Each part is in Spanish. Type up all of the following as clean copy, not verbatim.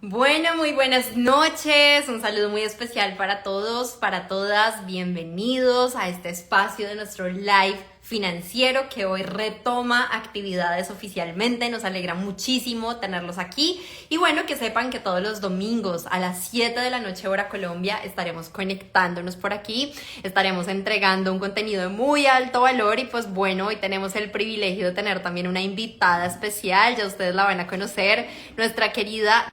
Bueno, muy buenas noches, un saludo muy especial para todos, para todas, bienvenidos a este espacio de nuestro live financiero que hoy retoma actividades oficialmente, nos alegra muchísimo tenerlos aquí y bueno, que sepan que todos los domingos a las 7 de la noche hora Colombia estaremos conectándonos por aquí, estaremos entregando un contenido de muy alto valor y pues bueno, hoy tenemos el privilegio de tener también una invitada especial, ya ustedes la van a conocer, nuestra querida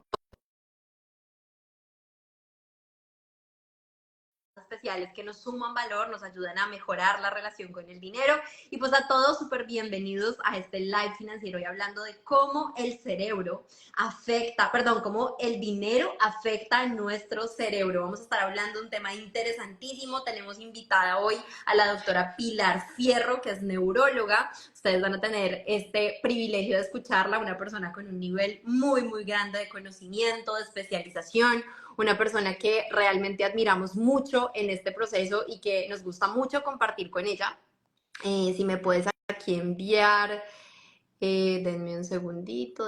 especiales que nos suman valor, nos ayudan a mejorar la relación con el dinero y pues a todos súper bienvenidos a este live financiero y hablando de cómo el cerebro afecta, perdón, cómo el dinero afecta a nuestro cerebro. Vamos a estar hablando de un tema interesantísimo. Tenemos invitada hoy a la doctora Pilar Fierro, que es neuróloga. Ustedes van a tener este privilegio de escucharla, una persona con un nivel muy, muy grande de conocimiento, de especialización, una persona que realmente admiramos mucho en este proceso y que nos gusta mucho compartir con ella. Si me puedes aquí enviar, denme un segundito.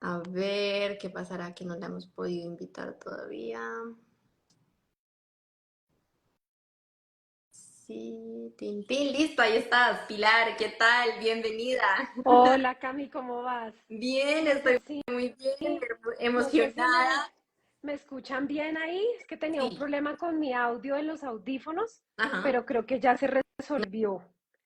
A ver, ¿qué pasará que no la hemos podido invitar todavía? Sí, tin, tin, listo, ahí estás. Pilar, ¿qué tal? Bienvenida. Hola Cami, ¿cómo vas? Bien, estoy Sí, muy bien, no sé si emocionada. me escuchan bien ahí. Es que tenía un Sí, problema con mi audio en los audífonos, ajá. pero creo que ya se resolvió.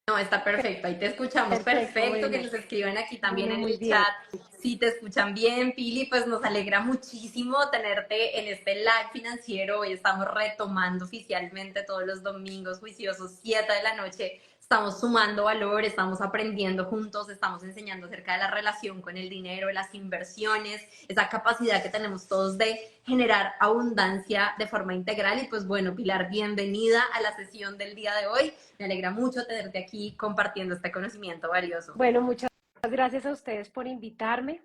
No, está perfecto, ahí te escuchamos Perfecto, perfecto, que bueno, nos escriban aquí también bueno, en muy el bien. chat si te escuchan bien, Pili, pues nos alegra muchísimo tenerte en este live financiero. Hoy estamos retomando oficialmente todos los domingos juiciosos, 7 de la noche. Estamos sumando valor, estamos aprendiendo juntos, estamos enseñando acerca de la relación con el dinero, las inversiones, esa capacidad que tenemos todos de generar abundancia de forma integral. Y pues bueno, Pilar, bienvenida a la sesión del día de hoy. Me alegra mucho tenerte aquí compartiendo este conocimiento valioso. Bueno, muchas gracias a ustedes por invitarme,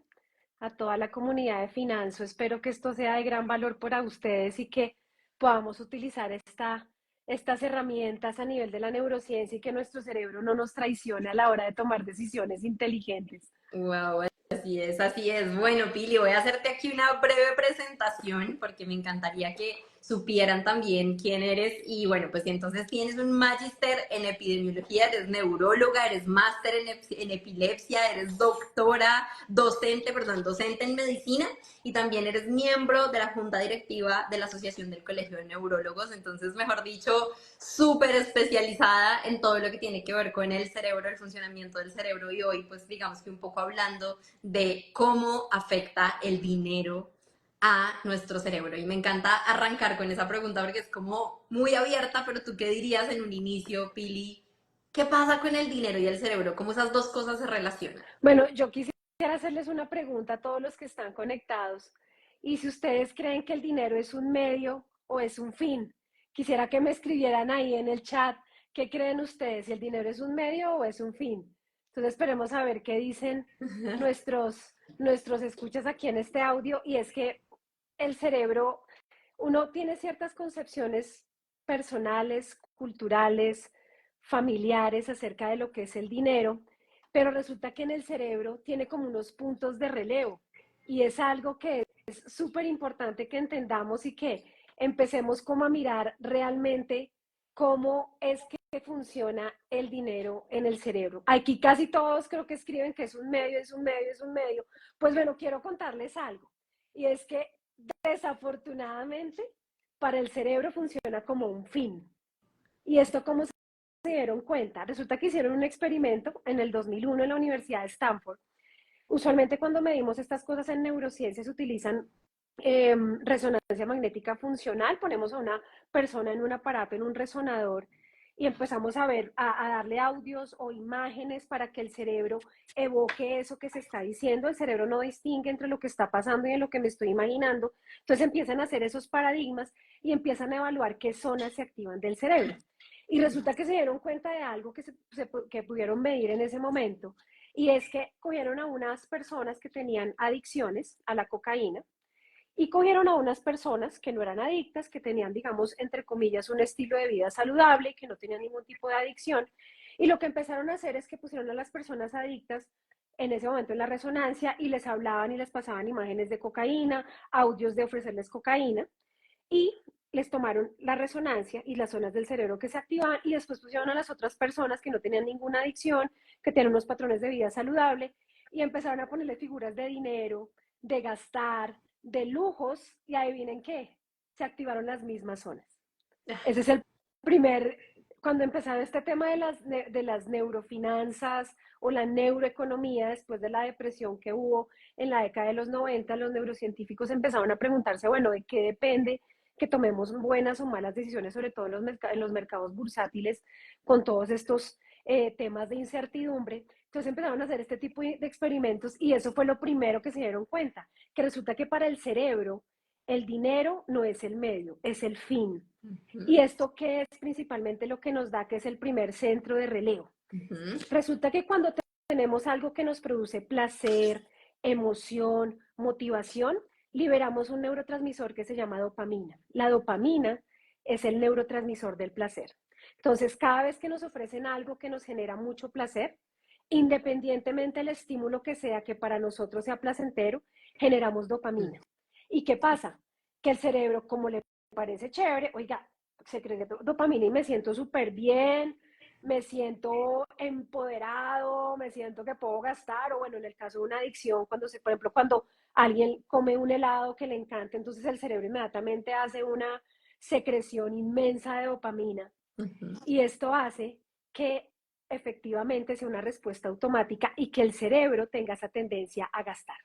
a toda la comunidad de Finanzo. Espero que esto sea de gran valor para ustedes y que podamos utilizar estas herramientas a nivel de la neurociencia y que nuestro cerebro no nos traicione a la hora de tomar decisiones inteligentes. Wow, así es, así es. Bueno, Pili, voy a hacerte aquí una breve presentación porque me encantaría que supieran también quién eres. Y bueno, pues entonces tienes un magíster en epidemiología, eres neuróloga, eres máster en epilepsia, eres doctora, docente, perdón, docente en medicina y también eres miembro de la junta directiva de la Asociación del Colegio de Neurólogos. Entonces, mejor dicho, súper especializada en todo lo que tiene que ver con el cerebro, el funcionamiento del cerebro y hoy pues digamos que un poco hablando de cómo afecta el dinero a nuestro cerebro. Y me encanta arrancar con esa pregunta porque es como muy abierta, pero tú qué dirías en un inicio, Pili, ¿qué pasa con el dinero y el cerebro? ¿Cómo esas dos cosas se relacionan? Bueno, yo quisiera hacerles una pregunta a todos los que están conectados. Y si ustedes creen que el dinero es un medio o es un fin, quisiera que me escribieran ahí en el chat qué creen ustedes, si el dinero es un medio o es un fin. Entonces esperemos a ver qué dicen nuestros escuchas aquí en este audio. Y es que el cerebro, uno tiene ciertas concepciones personales, culturales, familiares acerca de lo que es el dinero, pero resulta que en el cerebro tiene como unos puntos de relevo y es algo que es súper importante que entendamos y que empecemos como a mirar realmente cómo es que funciona el dinero en el cerebro. Aquí casi todos creo que escriben que es un medio, es un medio, es un medio. Pues bueno, quiero contarles algo y es que desafortunadamente para el cerebro funciona como un fin. ¿Y esto cómo se dieron cuenta? Resulta que hicieron un experimento en el 2001 en la Universidad de Stanford. Usualmente cuando medimos estas cosas en neurociencia se utilizan resonancia magnética funcional, ponemos a una persona en un aparato, en un resonador, y empezamos a ver, a darle audios o imágenes para que el cerebro evoque eso que se está diciendo. El cerebro no distingue entre lo que está pasando y en lo que me estoy imaginando. Entonces empiezan a hacer esos paradigmas y empiezan a evaluar qué zonas se activan del cerebro. Y resulta que se dieron cuenta de algo que pudieron medir en ese momento, y es que cogieron a unas personas que tenían adicciones a la cocaína y cogieron a unas personas que no eran adictas, que tenían, digamos, entre comillas, un estilo de vida saludable, que no tenían ningún tipo de adicción. Y lo que empezaron a hacer es que pusieron a las personas adictas en ese momento en la resonancia y les hablaban y les pasaban imágenes de cocaína, audios de ofrecerles cocaína y les tomaron la resonancia y las zonas del cerebro que se activaban y después pusieron a las otras personas que no tenían ninguna adicción, que tenían unos patrones de vida saludable y empezaron a ponerle figuras de dinero, de gastar, de lujos y adivinen qué, se activaron las mismas zonas. Ese es el primer, cuando empezaron este tema de las neurofinanzas o la neuroeconomía después de la depresión que hubo en la década de los 90, los neurocientíficos empezaron a preguntarse, bueno, ¿de qué depende que tomemos buenas o malas decisiones, sobre todo en los mercados bursátiles, con todos estos temas de incertidumbre? Entonces empezaron a hacer este tipo de experimentos y eso fue lo primero que se dieron cuenta, que resulta que para el cerebro el dinero no es el medio, es el fin. ¿Y esto qué es principalmente lo que nos da, que es el primer centro de relevo? Resulta que cuando tenemos algo que nos produce placer, emoción, motivación, liberamos un neurotransmisor que se llama dopamina. La dopamina es el neurotransmisor del placer. Entonces, cada vez que nos ofrecen algo que nos genera mucho placer, independientemente del estímulo que sea, que para nosotros sea placentero, generamos dopamina. ¿Y qué pasa? Que el cerebro, como le parece chévere, oiga, secreto dopamina y me siento súper bien, me siento empoderado, me siento que puedo gastar, o bueno, en el caso de una adicción, por ejemplo, cuando alguien come un helado que le encanta, entonces el cerebro inmediatamente hace una secreción inmensa de dopamina y esto hace que efectivamente sea una respuesta automática y que el cerebro tenga esa tendencia a gastar,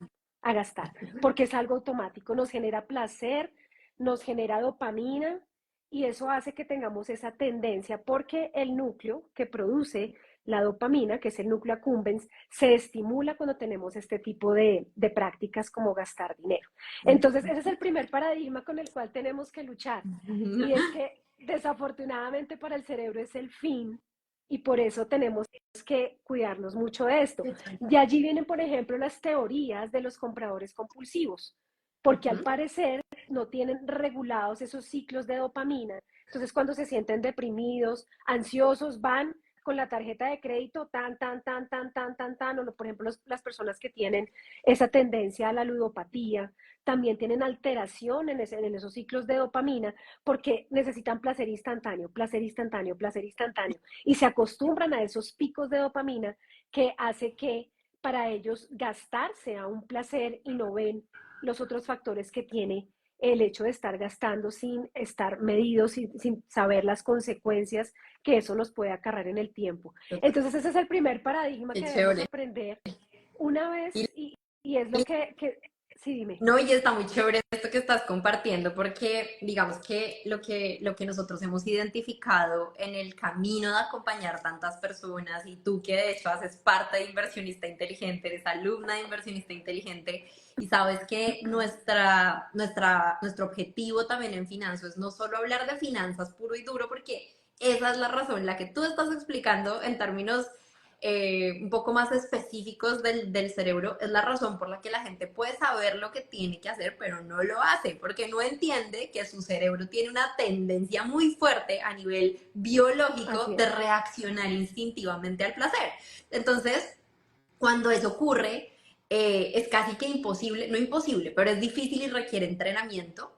porque es algo automático, nos genera placer, nos genera dopamina y eso hace que tengamos esa tendencia porque el núcleo que produce la dopamina, que es el núcleo accumbens, se estimula cuando tenemos este tipo de prácticas como gastar dinero. Entonces, ese es el primer paradigma con el cual tenemos que luchar y es que desafortunadamente para el cerebro es el fin y por eso tenemos que cuidarnos mucho de esto. De allí vienen, por ejemplo, las teorías de los compradores compulsivos, porque al parecer no tienen regulados esos ciclos de dopamina. Entonces, cuando se sienten deprimidos, ansiosos, van con la tarjeta de crédito, o por ejemplo, las personas que tienen esa tendencia a la ludopatía, también tienen alteración en esos ciclos de dopamina porque necesitan placer instantáneo, placer instantáneo, placer instantáneo, y se acostumbran a esos picos de dopamina que hace que para ellos gastar sea un placer y no ven los otros factores que tiene el hecho de estar gastando sin estar medidos, sin saber las consecuencias que eso nos puede acarrear en el tiempo. Entonces ese es el primer paradigma Qué que debemos chévere. aprender una vez Y, y es lo sí, dime. no, y está muy chévere esto que estás compartiendo porque digamos que lo que nosotros hemos identificado en el camino de acompañar tantas personas y tú que de hecho haces parte de Inversionista Inteligente, eres alumna de Inversionista Inteligente y sabes que nuestro objetivo también en Finanzo es no solo hablar de finanzas puro y duro porque esa es la razón, la que tú estás explicando en términos un poco más específicos del cerebro, es la razón por la que la gente puede saber lo que tiene que hacer, pero no lo hace, porque no entiende que su cerebro tiene una tendencia muy fuerte a nivel biológico Así de es. reaccionar instintivamente al placer. Entonces, cuando eso ocurre, es casi que imposible, no imposible, pero es difícil y requiere entrenamiento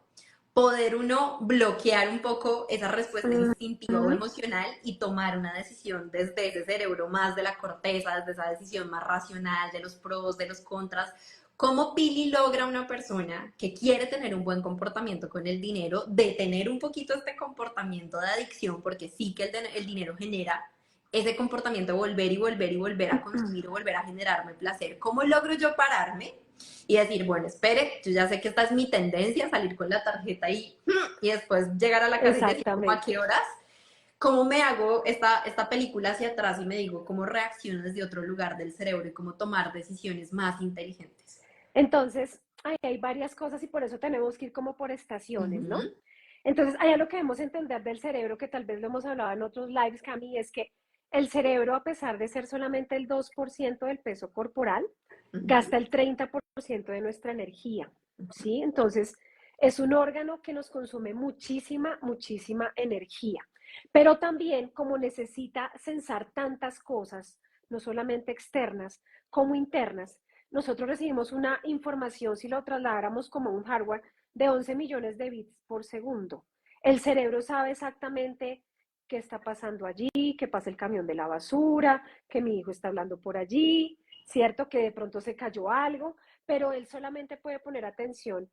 poder uno bloquear un poco esa respuesta instintiva o Ujú. emocional y tomar una decisión desde ese cerebro más de la corteza, desde esa decisión más racional, de los pros, de los contras. ¿Cómo Pili logra una persona que quiere tener un buen comportamiento con el dinero, detener un poquito este comportamiento de adicción, porque sí que el dinero genera ese comportamiento de volver y volver y volver a consumir o volver a generarme placer? ¿Cómo logro yo pararme y decir, bueno, espere, yo ya sé que esta es mi tendencia, salir con la tarjeta y después llegar a la casa y decir, ¿cómo a Exactamente. qué horas? ¿Cómo me hago esta película hacia atrás y me digo cómo reacciono desde otro lugar del cerebro y cómo tomar decisiones más inteligentes? Entonces, hay varias cosas y por eso tenemos que ir como por estaciones, ¿no? Ujú, Entonces, hay algo que debemos entender del cerebro, que tal vez lo hemos hablado en otros lives, Cami, es que el cerebro, a pesar de ser solamente el 2% del peso corporal, ujú, gasta el 30% de nuestra energía, ¿sí? Entonces, es un órgano que nos consume muchísima, muchísima energía, pero también como necesita censar tantas cosas, no solamente externas, como internas, nosotros recibimos una información, si lo trasladáramos como un hardware, de 11 millones de bits por segundo. El cerebro sabe exactamente qué está pasando allí, que pasa el camión de la basura, que mi hijo está hablando por allí, ¿cierto? Que de pronto se cayó algo, pero él solamente puede poner atención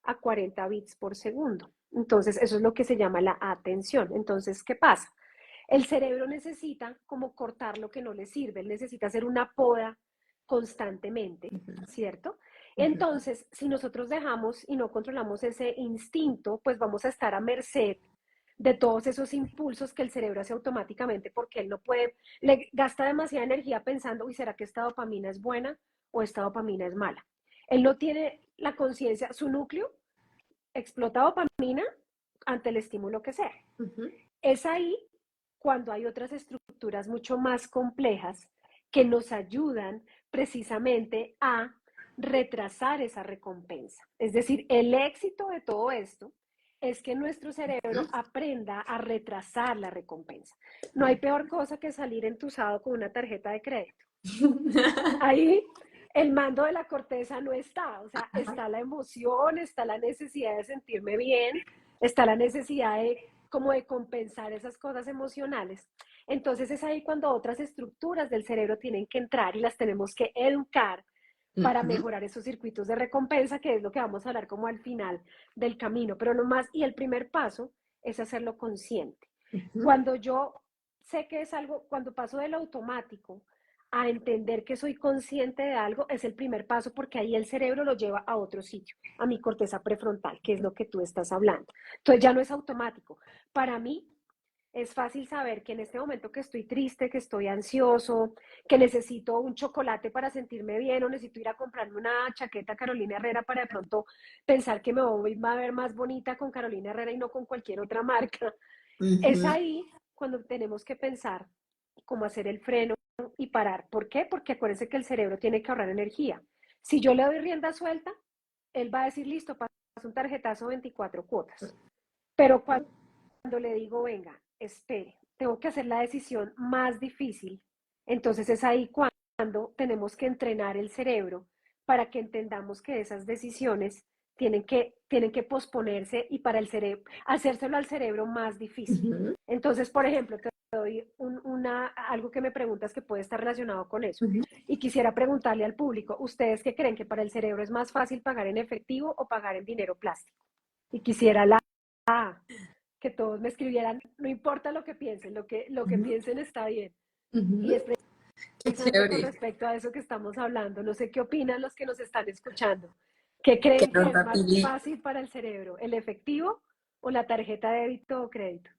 a 40 bits por segundo. Entonces, eso es lo que se llama la atención. Entonces, ¿qué pasa? El cerebro necesita como cortar lo que no le sirve, él necesita hacer una poda constantemente, ¿cierto? Entonces, si nosotros dejamos y no controlamos ese instinto, pues vamos a estar a merced de todos esos impulsos que el cerebro hace automáticamente porque él no puede, le gasta demasiada energía pensando, uy, ¿será que esta dopamina es buena o esta dopamina es mala? Él no tiene la conciencia, su núcleo explota dopamina ante el estímulo que sea. Es ahí cuando hay otras estructuras mucho más complejas que nos ayudan precisamente a retrasar esa recompensa. Es decir, el éxito de todo esto es que nuestro cerebro aprenda a retrasar la recompensa. No hay peor cosa que salir entusado con una tarjeta de crédito. Ahí el mando de la corteza no está, o sea, está la emoción, está la necesidad de sentirme bien, está la necesidad de como de compensar esas cosas emocionales. Entonces es ahí cuando otras estructuras del cerebro tienen que entrar y las tenemos que educar para mejorar esos circuitos de recompensa, que es lo que vamos a hablar como al final del camino. Pero lo más, y el primer paso es hacerlo consciente. Cuando yo sé que es algo, cuando paso del automático a entender que soy consciente de algo, es el primer paso porque ahí el cerebro lo lleva a otro sitio, a mi corteza prefrontal, que es lo que tú estás hablando. Entonces ya no es automático. Para mí es fácil saber que en este momento que estoy triste, que estoy ansioso, que necesito un chocolate para sentirme bien o necesito ir a comprarme una chaqueta Carolina Herrera para de pronto pensar que me voy a ver más bonita con Carolina Herrera y no con cualquier otra marca. Es ahí cuando tenemos que pensar cómo hacer el freno y parar. ¿Por qué? Porque acuérdense que el cerebro tiene que ahorrar energía. Si yo le doy rienda suelta, él va a decir, listo, pasa un tarjetazo 24 cuotas. Pero cuando le digo, venga, espere, tengo que hacer la decisión más difícil, entonces es ahí cuando tenemos que entrenar el cerebro para que entendamos que esas decisiones tienen que posponerse y para el cerebro, hacérselo al cerebro más difícil. Entonces, por ejemplo, te doy algo que me preguntas que puede estar relacionado con eso. Y quisiera preguntarle al público, ¿ustedes qué creen que para el cerebro es más fácil pagar en efectivo o pagar en dinero plástico? Y quisiera que todos me escribieran, no importa lo que piensen, lo que piensen está bien. Y es Qué precisamente con chévere. respecto a eso que estamos hablando. No sé qué opinan los que nos están escuchando. ¿Qué Qué creen que es nota, más Pili. fácil para el cerebro, el efectivo o la tarjeta de débito o crédito?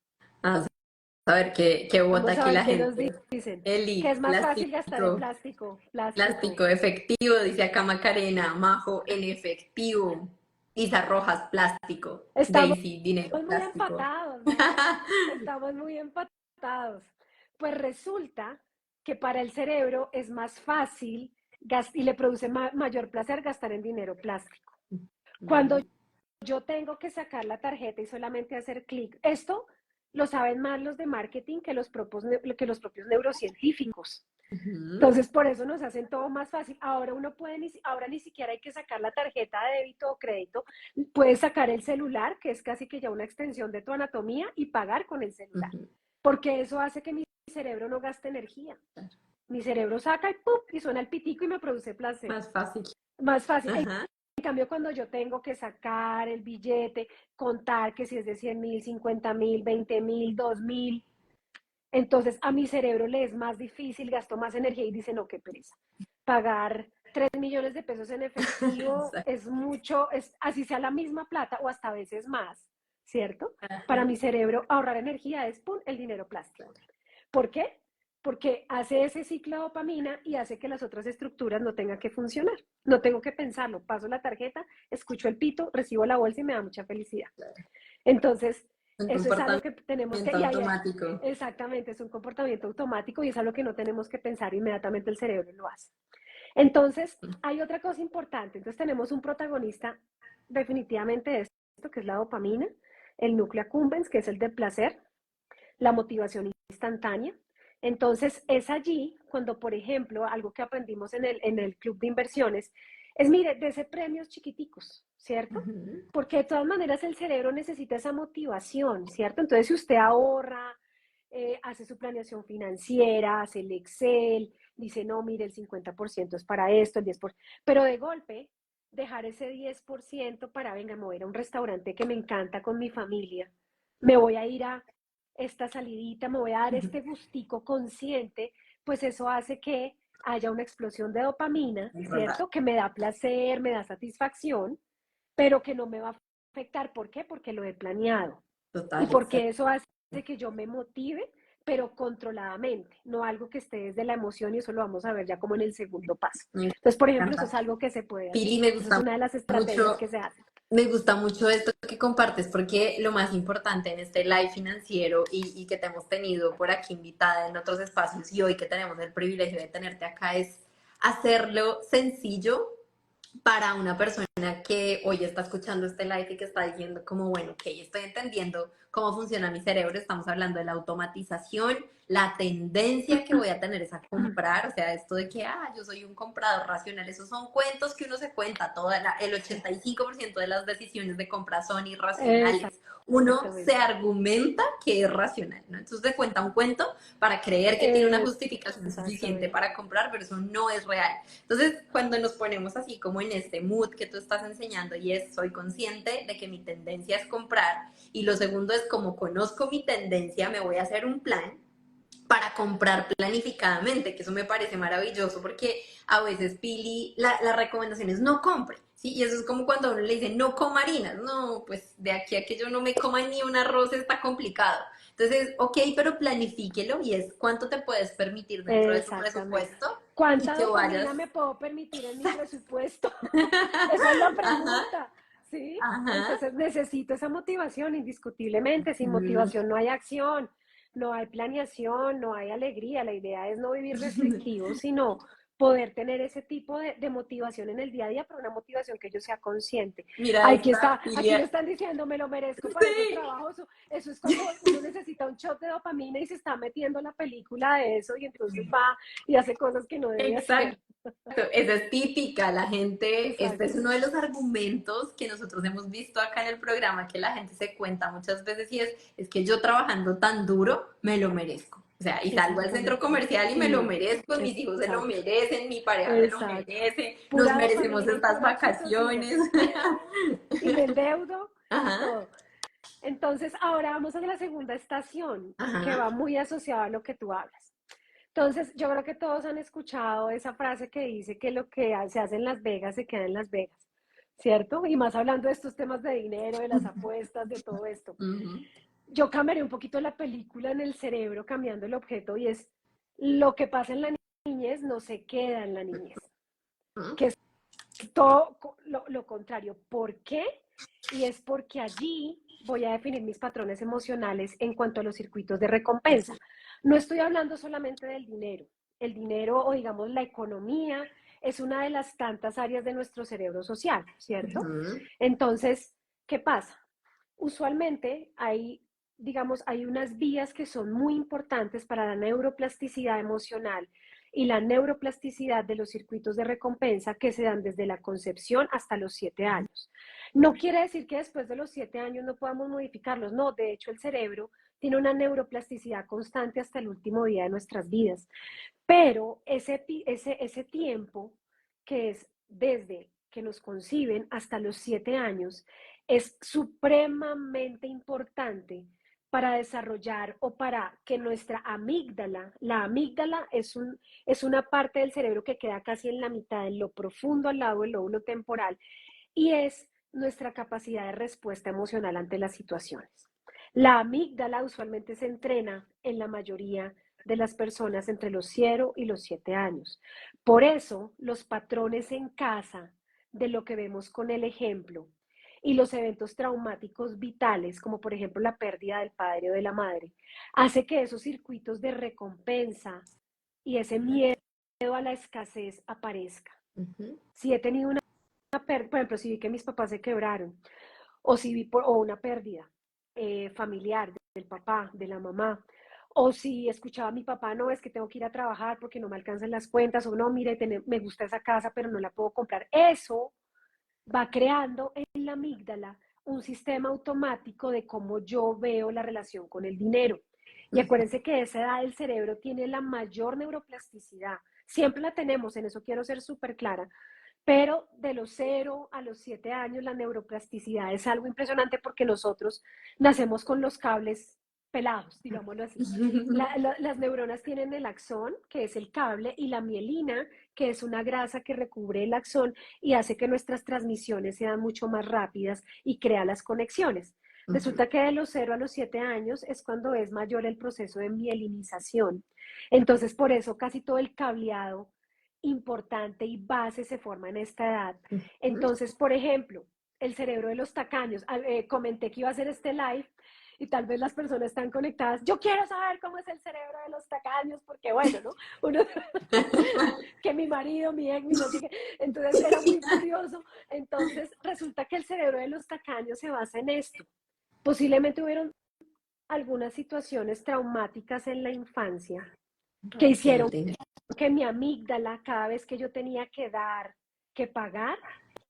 Vamos a ver qué vota Vamos a aquí ver la qué nos gente. dicen. ¿Qué Eli, es más fácil gastar en plástico, plástico? Plástico. plástico, efectivo, dice acá Macarena, Majo, en efectivo. Isa Rojas, plástico. Estamos Daisy, dinero, muy plástico. empatados. Estamos muy empatados. Pues resulta que para el cerebro es más fácil y le produce mayor placer gastar en dinero plástico. Cuando yo tengo que sacar la tarjeta y solamente hacer clic, esto lo saben más los de marketing que los propios neurocientíficos. Entonces, por eso nos hacen todo más fácil. Ahora uno puede, ahora ni siquiera hay que sacar la tarjeta de débito o crédito. Puedes sacar el celular, que es casi que ya una extensión de tu anatomía, y pagar con el celular. Porque eso hace que mi cerebro no gaste energía. Mi cerebro saca y ¡pum! Y suena el pitico y me produce placer. Más fácil. Más fácil. Ajá. En cambio, cuando yo tengo que sacar el billete, contar que si es de 100.000, 50.000, 20.000, 2.000, entonces a mi cerebro le es más difícil, gasto más energía y dice, no, qué pereza. Pagar 3 millones de pesos en efectivo Exacto. es mucho, así sea la misma plata o hasta a veces más, ¿cierto? Para Ajá. mi cerebro ahorrar energía es ¡pum! El dinero plástico. ¿Por qué? Porque hace ese ciclo de dopamina y hace que las otras estructuras no tengan que funcionar. No tengo que pensarlo. Paso la tarjeta, escucho el pito, recibo la bolsa y me da mucha felicidad. Entonces, Un eso es algo que tenemos que, comportamiento automático. exactamente, es un comportamiento automático y es algo que no tenemos que pensar, inmediatamente el cerebro lo hace. Entonces, hay otra cosa importante. Entonces, tenemos un protagonista definitivamente de esto, que es la dopamina, el núcleo accumbens, que es el del placer, la motivación instantánea, Entonces, es allí cuando, por ejemplo, algo que aprendimos en el club de inversiones es, mire, dese premios chiquiticos, ¿cierto? Ujú. Porque de todas maneras el cerebro necesita esa motivación, ¿cierto? Entonces, si usted ahorra, hace su planeación financiera, hace el Excel, dice, no, mire, el 50% es para esto, el 10%, pero de golpe, dejar ese 10% para, venga, me voy a ir a un restaurante que me encanta con mi familia, me voy a ir a esta salidita, me voy a dar este gustico consciente, pues eso hace que haya una explosión de dopamina, Es verdad. ¿cierto? Que me da placer, me da satisfacción, pero que no me va a afectar. ¿Por qué? Porque lo he planeado. Y Total, porque exacto. eso hace que yo me motive, pero controladamente, no algo que esté desde la emoción y eso lo vamos a ver ya como en el segundo paso. Me Entonces, por ejemplo, eso encanta. es algo que se puede hacer. Pili, me Esa es gusta una de las estrategias mucho. que se hacen. Me gusta mucho esto que compartes porque lo más importante en este live financiero y que te hemos tenido por aquí invitada en otros espacios y hoy que tenemos el privilegio de tenerte acá es hacerlo sencillo para una persona que hoy está escuchando este live y que está diciendo como, bueno, ok, estoy entendiendo cómo funciona mi cerebro, estamos hablando de la automatización, la tendencia que voy a tener es a comprar, o sea, esto de que, yo soy un comprador racional, esos son cuentos que uno se cuenta, el Sí, 85% de las decisiones de compra son irracionales. Uno se exactamente. argumenta que es racional, ¿no? Entonces se cuenta un cuento para creer que tiene una justificación suficiente Exactamente. para comprar, pero eso no es real. Entonces, cuando nos ponemos así como en este mood que tú estás enseñando y es, soy consciente de que mi tendencia es comprar y lo segundo es como conozco mi tendencia, me voy a hacer un plan para comprar planificadamente, que eso me parece maravilloso porque a veces Pili, la recomendación es no compre, ¿sí? Y eso es como cuando a uno le dicen no coma harinas, no, pues de aquí a que yo no me coma ni un arroz está complicado. Entonces, ok, pero planifíquelo y es cuánto te puedes permitir dentro de tu Exactamente. presupuesto y ¿Cuánta que vayas. dopamina me puedo permitir en mi presupuesto? Esa es la Ajá, pregunta, ¿sí? ajá. Entonces necesito esa motivación, indiscutiblemente. Sin Mm. motivación no hay acción, no hay planeación, no hay alegría. La idea es no vivir restrictivo, sino poder tener ese tipo de motivación en el día a día, pero una motivación que yo sea consciente. Mira Aquí esta, está, aquí me Pilia. están diciendo, me lo merezco para ese Sí, trabajo. Eso es cuando uno necesita un shot de dopamina y se está metiendo la película de eso y entonces va y hace cosas que no debe exacto. hacer. Esa es típica, la gente, este es Exacto. uno de los argumentos que nosotros hemos visto acá en el programa, que la gente se cuenta muchas veces y es que yo trabajando tan duro me lo merezco. O sea, y Sí, salgo al centro sencillamente. comercial y me lo Sí, merezco, mis hijos se lo exacto, merecen, mi pareja se lo exacto. merece, nos Pura merecemos dopamina y estas pura oxitocina. vacaciones. Y me endeudo y Ajá, todo. Entonces, ahora vamos a la segunda estación, que ajá. va muy asociada a lo que tú hablas. Entonces, yo creo que todos han escuchado esa frase que dice que lo que se hace en Las Vegas se queda en Las Vegas, ¿cierto? Y más hablando de estos temas de dinero, de las apuestas, de todo esto. Ujú. Yo cambiaré un poquito la película en el cerebro, cambiando el objeto, y es lo que pasa en la niñez no se queda en la niñez, que es todo lo contrario. ¿Por qué? Y es porque allí voy a definir mis patrones emocionales en cuanto a los circuitos de recompensa. No estoy hablando solamente del dinero. El dinero o digamos la economía es una de las tantas áreas de nuestro cerebro social, ¿cierto? Ujú. Entonces, ¿qué pasa? Usualmente digamos, hay unas vías que son muy importantes para la neuroplasticidad emocional y la neuroplasticidad de los circuitos de recompensa que se dan desde la concepción hasta los 7 años. No quiere decir que después de los 7 años no podamos modificarlos, no, de hecho el cerebro tiene una neuroplasticidad constante hasta el último día de nuestras vidas, pero ese tiempo que es desde que nos conciben hasta los 7 años es supremamente importante para desarrollar o para que nuestra amígdala, la amígdala es una parte del cerebro que queda casi en la mitad, en lo profundo al lado del lóbulo temporal, y es nuestra capacidad de respuesta emocional ante las situaciones. La amígdala usualmente se entrena en la mayoría de las personas entre los 0 y los 7 años. Por eso, los patrones en casa de lo que vemos con el ejemplo y los eventos traumáticos vitales, como por ejemplo la pérdida del padre o de la madre, hace que esos circuitos de recompensa y ese miedo a la escasez aparezca. Ujú. Si he tenido por ejemplo, si vi que mis papás se quebraron, o si vi o una pérdida familiar del papá, de la mamá, O si escuchaba a mi papá, no, es que tengo que ir a trabajar porque no me alcanzan las cuentas, o no, mire, me gusta esa casa, pero no la puedo comprar. Eso va creando en la amígdala un sistema automático de cómo yo veo la relación con el dinero. Y acuérdense que esa edad del cerebro tiene la mayor neuroplasticidad. Siempre la tenemos, en eso quiero ser súper clara. Pero de los 0 a los 7 años la neuroplasticidad es algo impresionante porque nosotros nacemos con los cables pelados, digámoslo así. Las neuronas tienen el axón, que es el cable, y la mielina, que es una grasa que recubre el axón y hace que nuestras transmisiones sean mucho más rápidas y crea las conexiones. Resulta que de los 0 a los 7 años es cuando es mayor el proceso de mielinización. Entonces, por eso casi todo el cableado importante y base se forma en esta edad. Entonces, por ejemplo, el cerebro de los tacaños, comenté que iba a hacer este live y tal vez las personas están conectadas. Yo quiero saber cómo es el cerebro de los tacaños, porque bueno, ¿no? Uno, que mi marido, mi ex, mi no sé qué. Entonces era muy curioso. Entonces resulta que el cerebro de los tacaños se basa en esto. Posiblemente hubieron algunas situaciones traumáticas en la infancia que hicieron que mi amígdala, cada vez que yo tenía que dar, que pagar,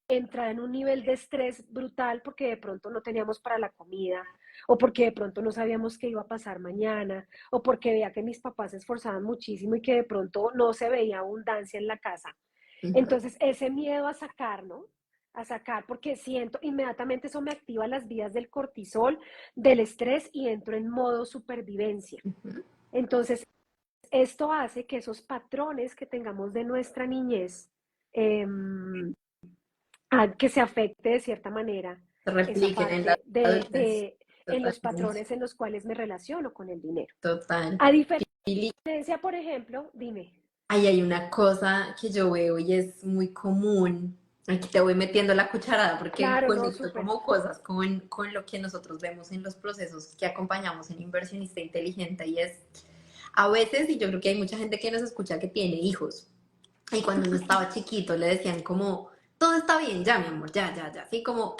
entrara en un nivel de estrés brutal porque de pronto no teníamos para la comida, o porque de pronto no sabíamos qué iba a pasar mañana, o porque veía que mis papás se esforzaban muchísimo y que de pronto no se veía abundancia en la casa. Entonces, ese miedo a sacar, ¿no? A sacar, porque siento inmediatamente eso me activa las vías del cortisol, del estrés y entro en modo supervivencia. Entonces, esto hace que esos patrones que tengamos de nuestra niñez, que se afecte de cierta manera Se esa repliquen en la parte adultez. en los Totalmente. patrones en los cuales me relaciono con el dinero. Total. A Pili, diferencia, por ejemplo, dime. ahí hay una cosa que yo veo y es muy común. Aquí te voy metiendo la cucharada porque Claro, no, conecto súper. como cosas con lo que nosotros vemos en los procesos que acompañamos en Inversionista Inteligente y es a veces, y yo creo que hay mucha gente que nos escucha que tiene hijos. Y cuando uno estaba chiquito le decían como, todo está bien, ya mi amor, ya, ya, ya. Sí, como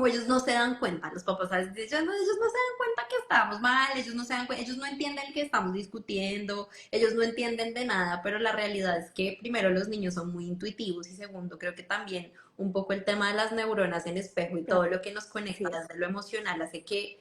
ellos no se dan cuenta, los papás a veces dicen, no, ellos no se dan cuenta que estamos mal, ellos no se dan cuenta, ellos no entienden que estamos discutiendo, ellos no entienden de nada, pero la realidad es que primero los niños son muy intuitivos y segundo creo que también un poco el tema de las neuronas en espejo y todo lo que nos Así conecta es. desde lo emocional hace que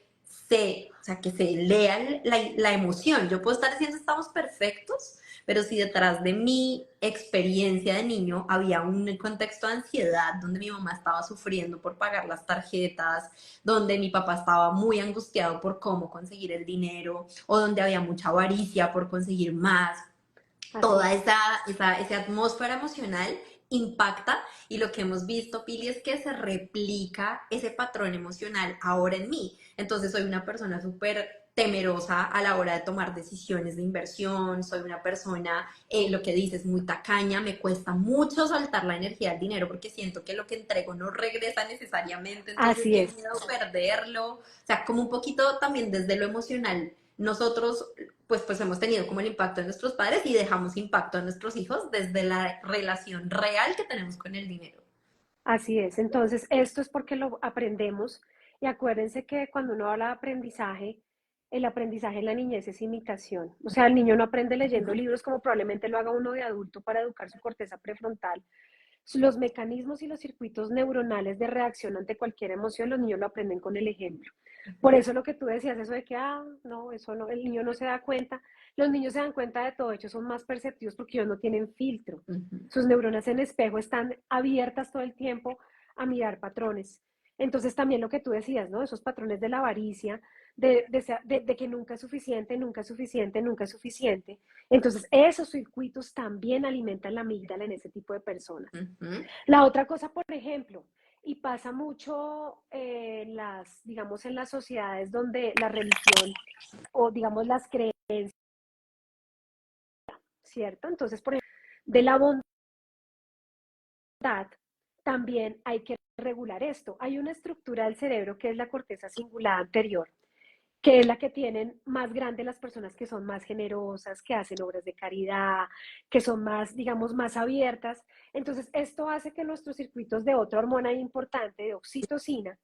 o sea, que se lea la emoción. Yo puedo estar diciendo estamos perfectos, pero si detrás de mi experiencia de niño había un contexto de ansiedad donde mi mamá estaba sufriendo por pagar las tarjetas, donde mi papá estaba muy angustiado por cómo conseguir el dinero o donde había mucha avaricia por conseguir más, Así toda es. esa atmósfera emocional impacta y lo que hemos visto, Pili, es que se replica ese patrón emocional ahora en mí. Entonces soy una persona súper temerosa a la hora de tomar decisiones de inversión, soy una persona, lo que dices, muy tacaña, me cuesta mucho soltar la energía al dinero porque siento que lo que entrego no regresa necesariamente, entonces Así qué es. miedo perderlo, o sea, como un poquito también desde lo emocional, nosotros pues hemos tenido como el impacto de nuestros padres y dejamos impacto a nuestros hijos desde la relación real que tenemos con el dinero. Así es. Entonces, esto es porque lo aprendemos y acuérdense que cuando uno habla de aprendizaje, el aprendizaje en la niñez es imitación. O sea, el niño no aprende leyendo libros como probablemente lo haga uno de adulto para educar su corteza prefrontal. Los mecanismos y los circuitos neuronales de reacción ante cualquier emoción, los niños lo aprenden con el ejemplo. Por eso lo que tú decías, eso de que, no, eso no, el niño no se da cuenta. Los niños se dan cuenta de todo, ellos son más perceptivos porque ellos no tienen filtro. Uh -huh. Sus neuronas en espejo están abiertas todo el tiempo a mirar patrones. Entonces también lo que tú decías, ¿no? Esos patrones de la avaricia, de que nunca es suficiente, nunca es suficiente, nunca es suficiente. Entonces esos circuitos también alimentan la amígdala en ese tipo de personas. Uh -huh. La otra cosa, por ejemplo, y pasa mucho digamos, en las sociedades donde la religión o, digamos, las creencias, ¿cierto? Entonces, por ejemplo, de la bondad también hay que regular esto. Hay una estructura del cerebro que es la corteza cingulada anterior, que es la que tienen más grande las personas que son más generosas, que hacen obras de caridad, que son más, digamos, más abiertas. Entonces, esto hace que nuestros circuitos de otra hormona importante, de oxitocina,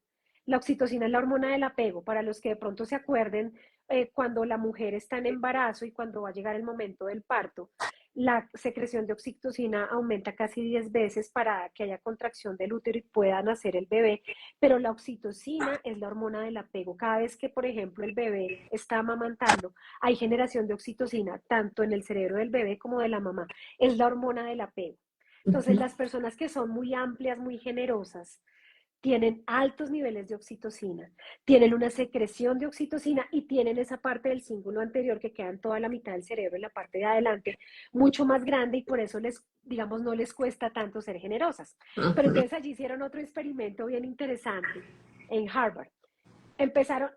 la oxitocina es la hormona del apego, para los que de pronto se acuerden, cuando la mujer está en embarazo y cuando va a llegar el momento del parto, la secreción de oxitocina aumenta casi 10 veces para que haya contracción del útero y pueda nacer el bebé, pero la oxitocina es la hormona del apego. Cada vez que, por ejemplo, el bebé está amamantando, hay generación de oxitocina tanto en el cerebro del bebé como de la mamá. Es la hormona del apego. Entonces, las personas que son muy amplias, muy generosas, tienen altos niveles de oxitocina, tienen una secreción de oxitocina y tienen esa parte del cíngulo anterior que queda en toda la mitad del cerebro, en la parte de adelante, mucho más grande y por eso les, digamos, no les cuesta tanto ser generosas. Pero entonces allí hicieron otro experimento bien interesante en Harvard. Empezaron,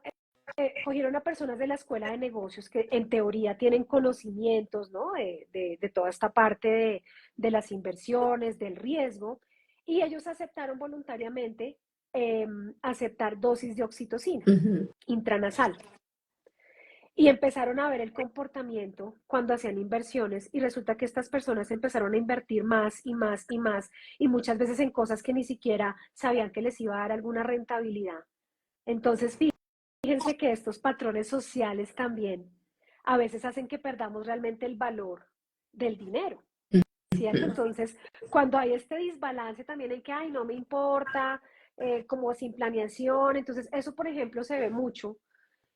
cogieron a personas de la escuela de negocios que en teoría tienen conocimientos, ¿no? De toda esta parte de las inversiones, del riesgo, y ellos aceptaron voluntariamente aceptar dosis de oxitocina intranasal. Y empezaron a ver el comportamiento cuando hacían inversiones y resulta que estas personas empezaron a invertir más y más y más y muchas veces en cosas que ni siquiera sabían que les iba a dar alguna rentabilidad. Entonces, fíjense que estos patrones sociales también a veces hacen que perdamos realmente el valor del dinero, ¿cierto? Entonces, cuando hay este desbalance también en que, ay, no me importa, como sin planeación, entonces eso, por ejemplo, se ve mucho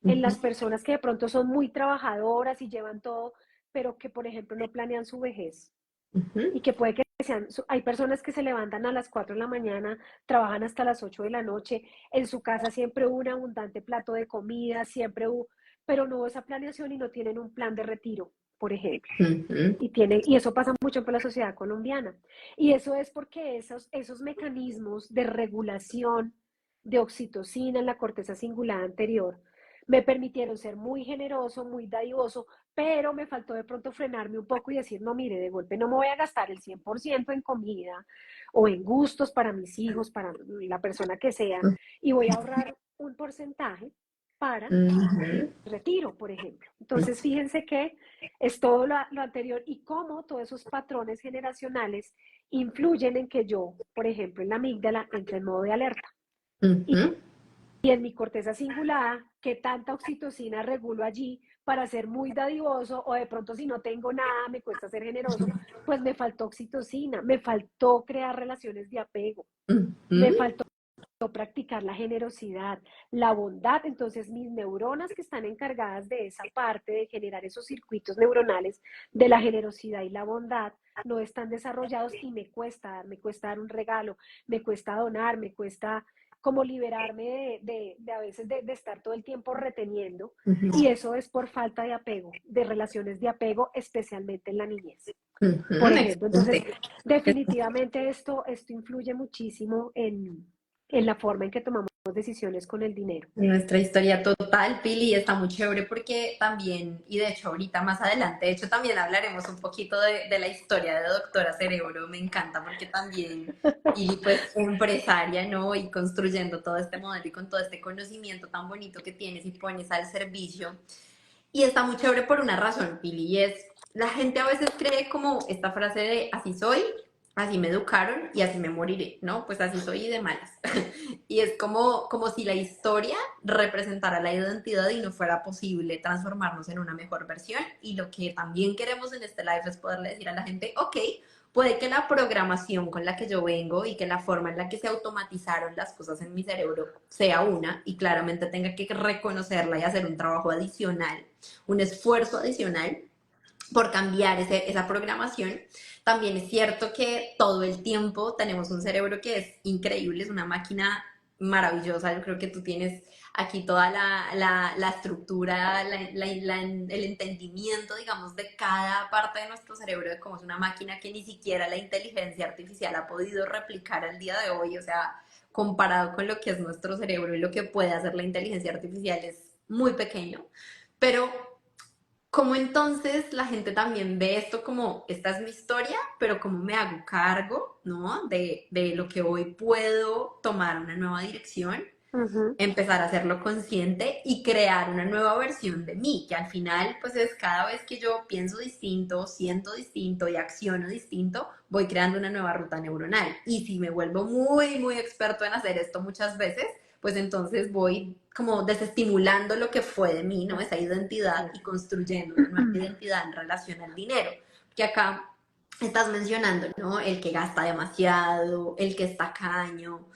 en las personas que de pronto son muy trabajadoras y llevan todo, pero que, por ejemplo, no planean su vejez y que puede que sean, hay personas que se levantan a las 4 de la mañana, trabajan hasta las 8 de la noche, en su casa siempre hubo un abundante plato de comida, siempre hubo, pero no hubo esa planeación y no tienen un plan de retiro, por ejemplo. Y eso pasa mucho en la sociedad colombiana. Y eso es porque esos mecanismos de regulación de oxitocina en la corteza cingulada anterior me permitieron ser muy generoso, muy dadivoso, pero me faltó de pronto frenarme un poco y decir, no, mire, de golpe no me voy a gastar el 100% en comida o en gustos para mis hijos, para la persona que sea, y voy a ahorrar un porcentaje para retiro, por ejemplo. Entonces, fíjense que es todo lo anterior y cómo todos esos patrones generacionales influyen en que yo, por ejemplo, en la amígdala entre en modo de alerta. Y en mi corteza cingulada, qué tanta oxitocina regulo allí para ser muy dadivoso o de pronto si no tengo nada, me cuesta ser generoso, pues me faltó oxitocina, me faltó crear relaciones de apego, me faltó practicar la generosidad, la bondad. Entonces mis neuronas que están encargadas de esa parte de generar esos circuitos neuronales de la generosidad y la bondad no están desarrollados y me cuesta dar un regalo, me cuesta donar, me cuesta como liberarme de a veces de estar todo el tiempo reteniendo y eso es por falta de apego, de relaciones de apego, especialmente en la niñez. Por ejemplo, entonces definitivamente esto influye muchísimo en la forma en que tomamos decisiones con el dinero. Nuestra historia total, Pili, está muy chévere porque también, y de hecho ahorita más adelante, de hecho también hablaremos un poquito de la historia de Doctora Cerebro, me encanta porque también Pili pues empresaria, ¿no? Y construyendo todo este modelo y con todo este conocimiento tan bonito que tienes y pones al servicio. Y está muy chévere por una razón, Pili, y es, la gente a veces cree como esta frase de así soy, así me educaron y así me moriré, ¿no? Pues así soy y de malas. Y es como si la historia representara la identidad y no fuera posible transformarnos en una mejor versión. Y lo que también queremos en este live es poderle decir a la gente, ok, puede que la programación con la que yo vengo y que la forma en la que se automatizaron las cosas en mi cerebro sea una y claramente tenga que reconocerla y hacer un trabajo adicional, un esfuerzo adicional por cambiar esa programación. También es cierto que todo el tiempo tenemos un cerebro que es increíble, es una máquina maravillosa. Yo creo que tú tienes aquí toda la estructura, el entendimiento, digamos, de cada parte de nuestro cerebro, de cómo es una máquina que ni siquiera la inteligencia artificial ha podido replicar al día de hoy. O sea, comparado con lo que es nuestro cerebro y lo que puede hacer la inteligencia artificial es muy pequeño. Pero ¿cómo entonces la gente también ve esto como, esta es mi historia, pero cómo me hago cargo, ¿no? De lo que hoy puedo tomar una nueva dirección, empezar a hacerlo consciente y crear una nueva versión de mí, que al final, pues es cada vez que yo pienso distinto, siento distinto y acciono distinto, voy creando una nueva ruta neuronal. Y si me vuelvo muy, muy experto en hacer esto muchas veces, pues entonces voy como desestimulando lo que fue de mí, ¿no? Esa identidad y construyendo una nueva identidad en relación al dinero. Que acá estás mencionando, ¿no? El que gasta demasiado, el que es tacaño.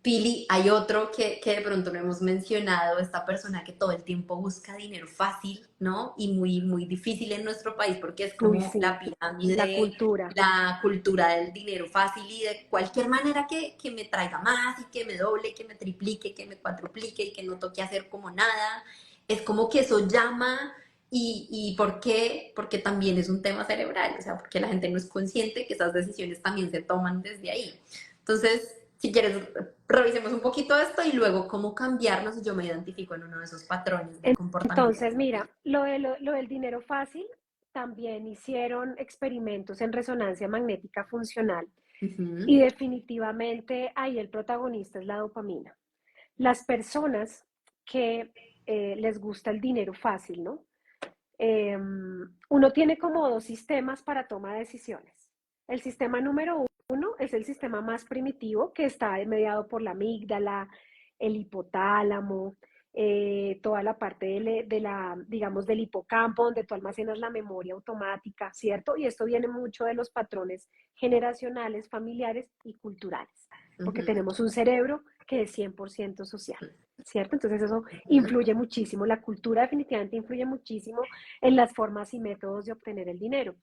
Pili, hay otro que de pronto no hemos mencionado, esta persona que todo el tiempo busca dinero fácil, ¿no? Y muy, muy difícil en nuestro país porque es Uy, como la sí, la pirámide, cultura. la cultura del dinero fácil y de cualquier manera que me traiga más y que me doble, que me triplique, que me cuatruplique y que no toque hacer como nada. Es como que eso llama y ¿por qué? Porque también es un tema cerebral, o sea, porque la gente no es consciente que esas decisiones también se toman desde ahí. Entonces, si quieres, revisemos un poquito esto y luego cómo cambiarnos si yo me identifico en uno de esos patrones de comportamiento. Entonces, mira, lo del dinero fácil, también hicieron experimentos en resonancia magnética funcional y Ujú, definitivamente ahí el protagonista es la dopamina. Las personas que les gusta el dinero fácil, ¿no? Uno tiene como dos sistemas para toma de decisiones. El sistema número uno es el sistema más primitivo que está mediado por la amígdala, el hipotálamo, toda la parte digamos, del hipocampo, donde tú almacenas la memoria automática, ¿cierto? Y esto viene mucho de los patrones generacionales, familiares y culturales, porque ujú, tenemos un cerebro que es 100% social, ¿cierto? Entonces eso ujú, influye muchísimo, la cultura definitivamente influye muchísimo en las formas y métodos de obtener el dinero.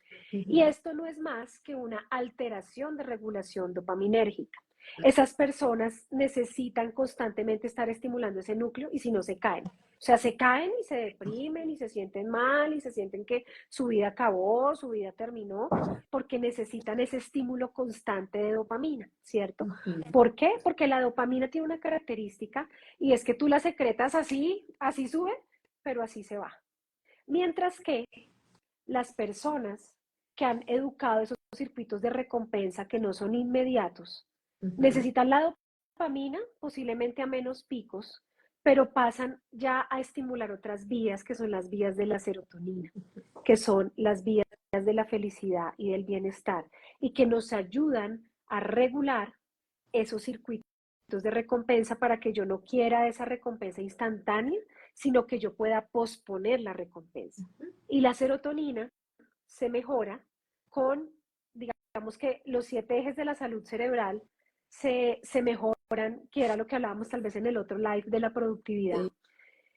Y ujú, esto no es más que una alteración de regulación dopaminérgica. Esas personas necesitan constantemente estar estimulando ese núcleo y si no se caen. O sea, se caen y se deprimen y se sienten mal y se sienten que su vida acabó, su vida terminó, porque necesitan ese estímulo constante de dopamina, ¿cierto? ujú, ¿Por qué? Porque la dopamina tiene una característica y es que tú la secretas así, así sube, pero así se va. Mientras que las personas que han educado esos circuitos de recompensa que no son inmediatos, ujú, necesitan la dopamina posiblemente a menos picos, pero pasan ya a estimular otras vías que son las vías de la serotonina, que son las vías de la felicidad y del bienestar y que nos ayudan a regular esos circuitos de recompensa para que yo no quiera esa recompensa instantánea, sino que yo pueda posponer la recompensa. Y la serotonina se mejora con, digamos que los 7 ejes de la salud cerebral se mejoran, que era lo que hablábamos tal vez en el otro live de la productividad. sí,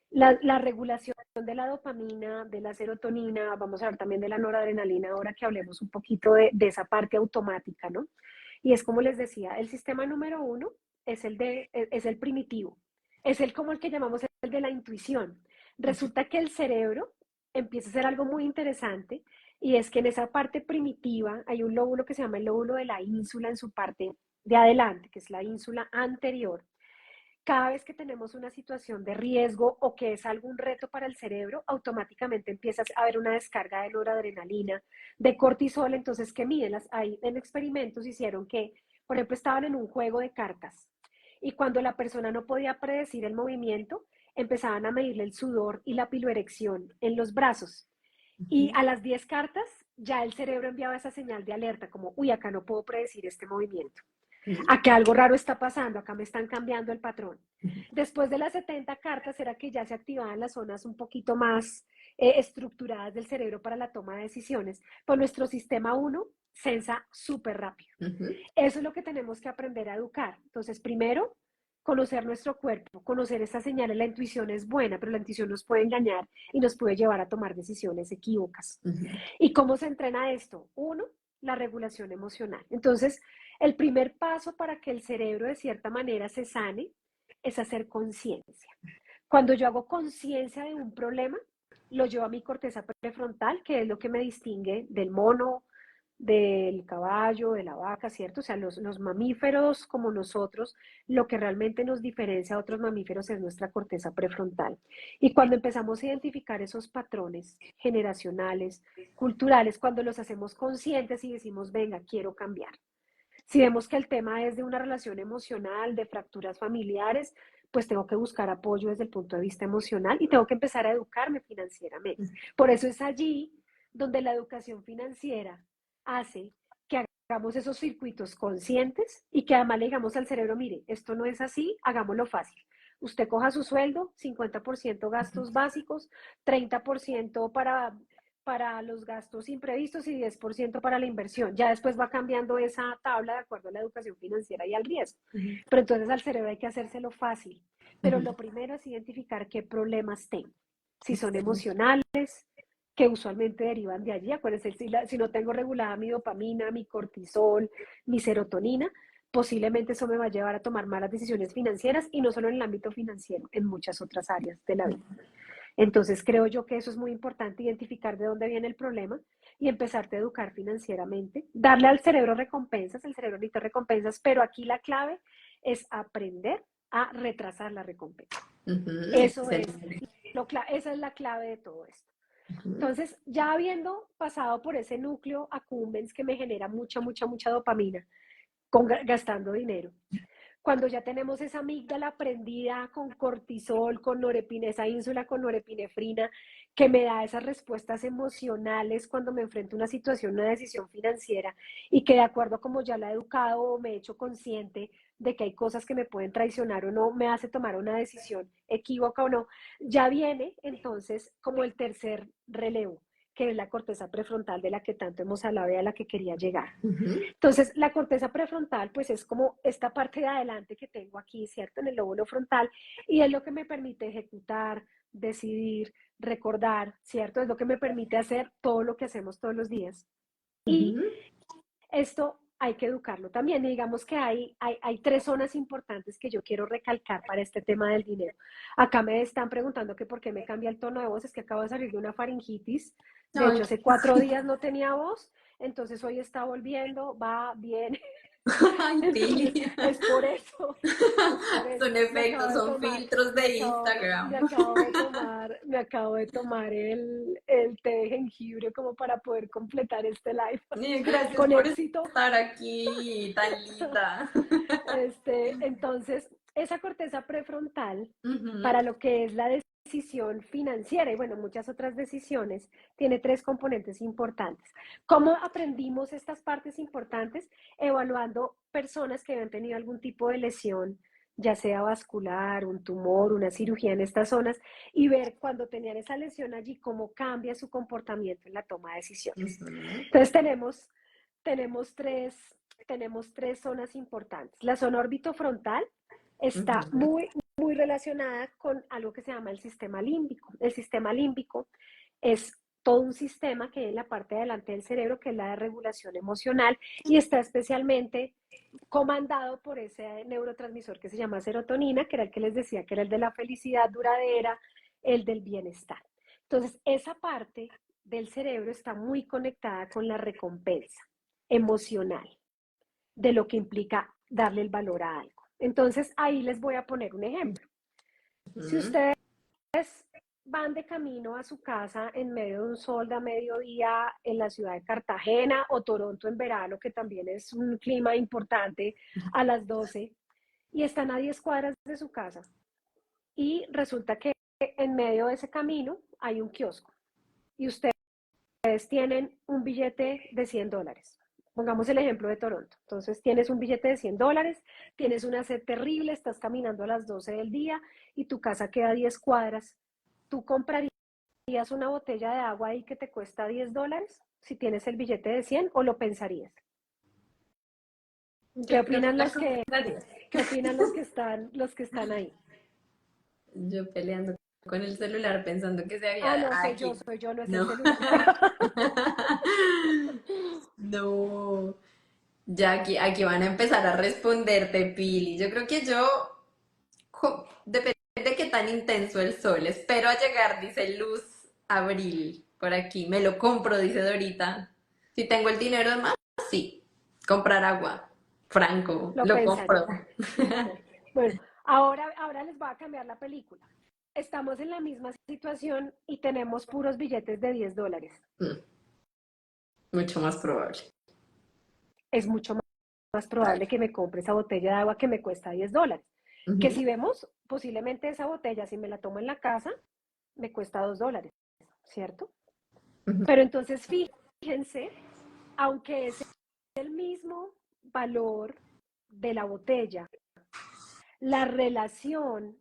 La regulación de la dopamina, de la serotonina, vamos a hablar también de la noradrenalina ahora que hablemos un poquito de esa parte automática, ¿no? Y es como les decía, el sistema número uno es el primitivo, es el como el que llamamos el de la intuición. Resulta que el cerebro empieza a ser algo muy interesante y es que en esa parte primitiva hay un lóbulo que se llama el lóbulo de la ínsula en su parte de adelante, que es la ínsula anterior. Cada vez que tenemos una situación de riesgo o que es algún reto para el cerebro, automáticamente empieza a haber una descarga de noradrenalina, de cortisol. Entonces, ¿qué miden? Ahí en experimentos hicieron que, por ejemplo, estaban en un juego de cartas y cuando la persona no podía predecir el movimiento, empezaban a medirle el sudor y la piloerección en los brazos. Y ujú, a las 10 cartas ya el cerebro enviaba esa señal de alerta, como, uy, acá no puedo predecir este movimiento. ujú, Acá algo raro está pasando, acá me están cambiando el patrón. ujú, Después de las 70 cartas era que ya se activaban las zonas un poquito más estructuradas del cerebro para la toma de decisiones, pues nuestro sistema uno sensa súper rápido. ujú, Eso es lo que tenemos que aprender a educar. Entonces, primero, conocer nuestro cuerpo, conocer esas señales. La intuición es buena, pero la intuición nos puede engañar y nos puede llevar a tomar decisiones equívocas. ujú, ¿Y cómo se entrena esto? Uno, la regulación emocional. Entonces, el primer paso para que el cerebro de cierta manera se sane es hacer conciencia. Cuando yo hago conciencia de un problema, lo llevo a mi corteza prefrontal, que es lo que me distingue del mono, del caballo, de la vaca, ¿cierto? O sea, los mamíferos como nosotros, lo que realmente nos diferencia a otros mamíferos es nuestra corteza prefrontal. Y cuando empezamos a identificar esos patrones generacionales, culturales, cuando los hacemos conscientes y decimos, venga, quiero cambiar. Si vemos que el tema es de una relación emocional, de fracturas familiares, pues tengo que buscar apoyo desde el punto de vista emocional y tengo que empezar a educarme financieramente. Por eso es allí donde la educación financiera hace que hagamos esos circuitos conscientes y que además le digamos al cerebro, mire, esto no es así, hagámoslo fácil. usted coja su sueldo, 50% gastos básicos, 30% para los gastos imprevistos y 10% para la inversión. Ya después va cambiando esa tabla de acuerdo a la educación financiera y al riesgo. Pero entonces al cerebro hay que hacérselo fácil. Pero lo primero es identificar qué problemas tengo. Si son emocionales, que usualmente derivan de allí. Acuérdense, si no tengo regulada mi dopamina, mi cortisol, mi serotonina, posiblemente eso me va a llevar a tomar malas decisiones financieras y no solo en el ámbito financiero, en muchas otras áreas de la vida. Entonces creo yo que eso es muy importante, identificar de dónde viene el problema y empezarte a educar financieramente, darle al cerebro recompensas, el cerebro necesita recompensas, pero aquí la clave es aprender a retrasar la recompensa. Eso es, esa es la clave de todo esto. Entonces, ya habiendo pasado por ese núcleo accumbens que me genera mucha, mucha, mucha dopamina, gastando dinero, cuando ya tenemos esa amígdala prendida con cortisol, con norepinefrina, esa ínsula con norepinefrina, que me da esas respuestas emocionales cuando me enfrento a una situación, una decisión financiera, y que de acuerdo a como ya la he educado o me he hecho consciente de que hay cosas que me pueden traicionar o no, me hace tomar una decisión equívoca o no, ya viene entonces como el tercer relevo, que es la corteza prefrontal de la que tanto hemos hablado y a la que quería llegar. Entonces, la corteza prefrontal, pues es como esta parte de adelante que tengo aquí, ¿cierto? En el lóbulo frontal, y es lo que me permite ejecutar, decidir, recordar, ¿cierto? Es lo que me permite hacer todo lo que hacemos todos los días. Y esto hay que educarlo también. Y digamos que hay tres zonas importantes que yo quiero recalcar para este tema del dinero. Acá me están preguntando que por qué me cambia el tono de voz, es que acabo de salir de una faringitis. De hecho, hace 4 días no tenía voz, entonces hoy está volviendo, va bien. Ay, Entonces, Pili. es por eso. Son efectos, son filtros de Instagram. me acabo de tomar el té de jengibre como para poder completar este live Gracias con por éxito. estar aquí, tan linda. Entonces, esa corteza prefrontal, Ujú. para lo que es la decisión financiera y bueno, muchas otras decisiones, tiene 3 componentes importantes. ¿Cómo aprendimos estas partes importantes? Evaluando personas que habían tenido algún tipo de lesión, ya sea vascular, un tumor, una cirugía en estas zonas, y ver cuando tenían esa lesión allí cómo cambia su comportamiento en la toma de decisiones. Entonces tenemos tres, tenemos 3 zonas importantes. La zona orbitofrontal está muy, muy relacionada con algo que se llama el sistema límbico. El sistema límbico es todo un sistema que hay en la parte de adelante del cerebro, que es la de regulación emocional, y está especialmente comandado por ese neurotransmisor que se llama serotonina, que era el que les decía que era el de la felicidad duradera, el del bienestar. Entonces, esa parte del cerebro está muy conectada con la recompensa emocional de lo que implica darle el valor a algo. Entonces, ahí les voy a poner un ejemplo. Si ustedes van de camino a su casa en medio de un sol de mediodía en la ciudad de Cartagena o Toronto en verano, que también es un clima importante, a las 12, y están a 10 cuadras de su casa, y resulta que en medio de ese camino hay un kiosco y ustedes tienen un billete de $100. Pongamos el ejemplo de Toronto. Entonces tienes un billete de $100, tienes una sed terrible, estás caminando a las 12 del día y tu casa queda a 10 cuadras. ¿Tú comprarías una botella de agua ahí que te cuesta $10 si tienes el billete de 100 o lo pensarías? ¿Qué Yo creo que opinan la compraría. qué opinan los que están ahí? Yo peleando con el celular pensando que se Ah, había... no, Aquí. soy yo, no es el No. celular. No. Ya aquí van a empezar a responderte, Pili. Yo creo que depende de qué tan intenso el sol. Espero a llegar, dice Luz Abril, por aquí. Me lo compro, dice Dorita. Si tengo el dinero de más, sí. Comprar agua. Franco, Lo lo compro. pensaría. Bueno, ahora les voy a cambiar la película. Estamos en la misma situación y tenemos puros billetes de $10. Mm, mucho más probable. Es mucho más probable que me compre esa botella de agua que me cuesta $10. Que Ujú, si vemos, posiblemente esa botella, si me la tomo en la casa, me cuesta $2, ¿cierto? ujú. Pero entonces fíjense, aunque es el mismo valor de la botella, la relación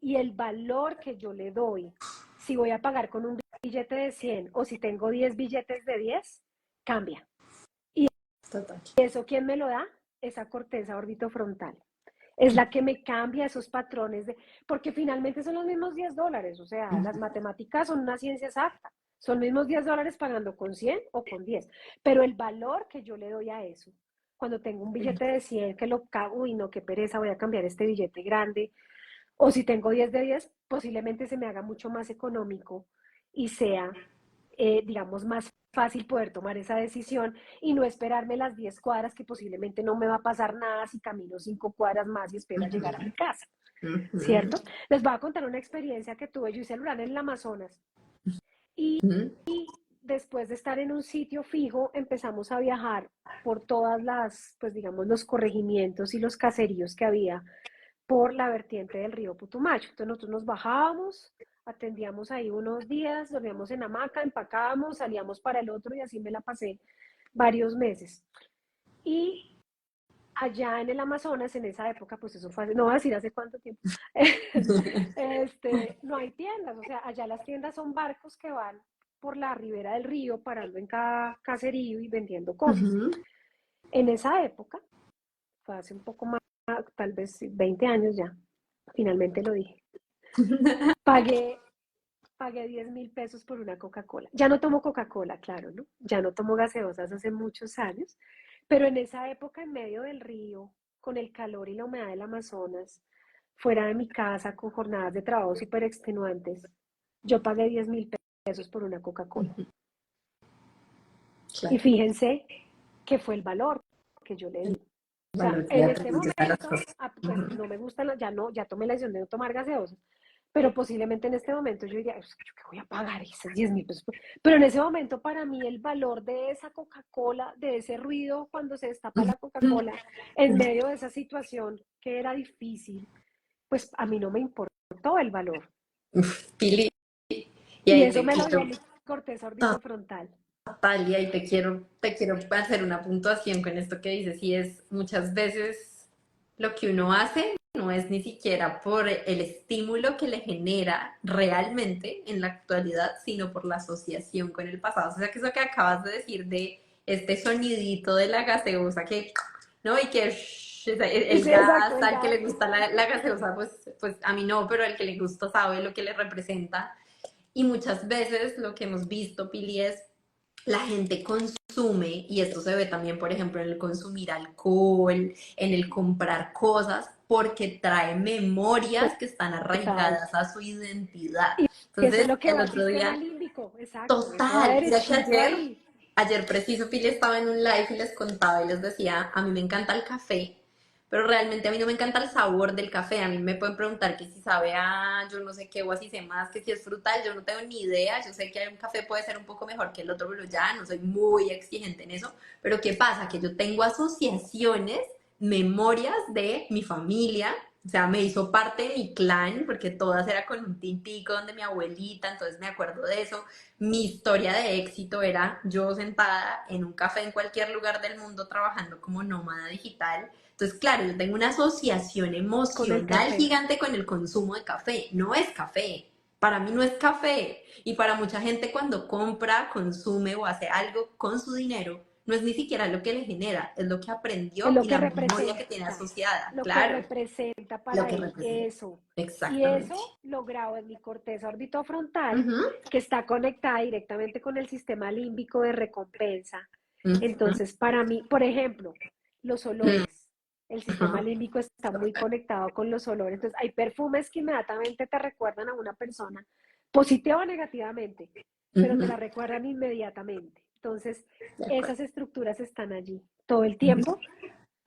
y el valor que yo le doy, si voy a pagar con un billete de 100 o si tengo 10 billetes de 10, cambia. Y Total. eso, ¿quién me lo da? Esa corteza orbitofrontal. Es la que me cambia esos patrones porque finalmente son los mismos $10, o sea, las matemáticas son una ciencia exacta, son los mismos $10 pagando con 100 o con 10, pero el valor que yo le doy a eso, cuando tengo un billete de 100 que lo cago, uy, no, qué pereza, voy a cambiar este billete grande, o si tengo 10 de 10, posiblemente se me haga mucho más económico y sea, digamos, más fácil poder tomar esa decisión y no esperarme las 10 cuadras que posiblemente no me va a pasar nada si camino 5 cuadras más y espero a llegar a mi casa, ¿cierto? Les voy a contar una experiencia que tuve. Yo hice el Uran en el Amazonas y después de estar en un sitio fijo empezamos a viajar por todas las, pues digamos, los corregimientos y los caseríos que había por la vertiente del río Putumayo. Entonces nosotros nos bajábamos, atendíamos ahí unos días, dormíamos en hamaca, empacábamos, salíamos para el otro y así me la pasé varios meses. Y allá en el Amazonas, en esa época, pues eso fue, no voy a decir hace cuánto tiempo, no hay tiendas, o sea, allá las tiendas son barcos que van por la ribera del río, parando en cada caserío y vendiendo cosas. En esa época, fue hace un poco más, tal vez 20 años ya, finalmente lo dije, pagué, pagué 10.000 pesos por una Coca-Cola. Ya no tomo Coca-Cola, claro, ¿no? Ya no tomo gaseosas hace muchos años, pero en esa época en medio del río, con el calor y la humedad del Amazonas, fuera de mi casa, con jornadas de trabajo súper extenuantes, yo pagué 10.000 pesos por una Coca-Cola. Claro. Y fíjense que fue el valor que yo le di. O sea, en este momento, pues no me gustan, ya no, ya tomé la decisión de no tomar gaseosas, pero posiblemente en este momento yo diría, ¿yo qué voy a pagar esos 10.000 pesos? Pero en ese momento para mí el valor de esa Coca-Cola, de ese ruido cuando se destapa la Coca-Cola, en medio de esa situación que era difícil, pues a mí no me importó el valor. Pili, y Y ahí eso te me lo dio quiero, mi corteza orbitofrontal. total, y ahí te quiero hacer una puntuación con esto que dices, y es muchas veces lo que uno hace no es ni siquiera por el estímulo que le genera realmente en la actualidad, sino por la asociación con el pasado. O sea, que eso que acabas de decir de este sonidito de la gaseosa que, ¿no? Y que el Sí, exacto, gas, el al que le gas. gusta la gaseosa, pues a mí no, pero al que le gusta sabe lo que le representa. Y muchas veces lo que hemos visto, Pili, es la gente consume, y esto se ve también, por ejemplo, en el consumir alcohol, en el comprar cosas, porque trae memorias que están Total. arraigadas a su identidad. Y eso es Entonces, lo que el va al otro sistema día, límbico, exacto, eso va total, mira que derechito ahí. ayer preciso Pili estaba en un live y les contaba y les decía, a mí me encanta el café, pero realmente a mí no me encanta el sabor del café. A mí me pueden preguntar que si sabe a yo no sé qué o así sé más, que si es frutal, yo no tengo ni idea. Yo sé que un café puede ser un poco mejor que el otro, pero ya no soy muy exigente en eso. Pero ¿qué pasa? Que yo tengo asociaciones, memorias de mi familia. O sea, me hizo parte de mi clan, porque todas era con un tintico donde mi abuelita, entonces me acuerdo de eso. Mi historia de éxito era yo sentada en un café en cualquier lugar del mundo trabajando como nómada digital. Entonces, claro, yo tengo una asociación Con el emocional café. gigante con el consumo de café. No es café. Para mí no es café. Y para mucha gente cuando compra, consume o hace algo con su dinero, no es ni siquiera lo que le genera, es lo que Es aprendió lo y que la memoria que tiene representa, asociada. lo que Claro, representa lo para que él representa. eso. Y Exactamente. eso lo grabo en mi corteza orbitofrontal, Ujú, que está conectada directamente con el sistema límbico de recompensa. ujú, Entonces, para mí, por ejemplo, los olores. El sistema ujú, límbico está muy conectado con los olores. Entonces, hay perfumes que inmediatamente te recuerdan a una persona, positiva o negativamente, pero te ujú. la recuerdan inmediatamente. Entonces, De acuerdo. esas estructuras están allí todo el Ujú, tiempo,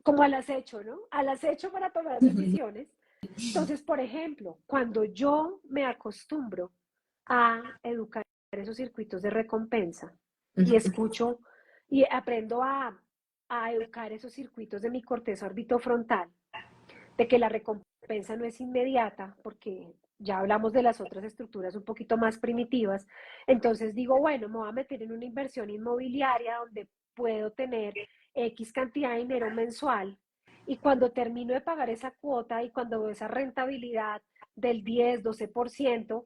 como al acecho, ¿no? Al acecho para tomar decisiones. Entonces, por ejemplo, cuando yo me acostumbro a educar esos circuitos de recompensa y ujú. escucho y aprendo a educar esos circuitos de mi corteza orbitofrontal, de que la recompensa no es inmediata, porque ya hablamos de las otras estructuras un poquito más primitivas, entonces digo, bueno, me voy a meter en una inversión inmobiliaria donde puedo tener X cantidad de dinero mensual Y cuando termino de pagar esa cuota y cuando veo esa rentabilidad del 10, 12%,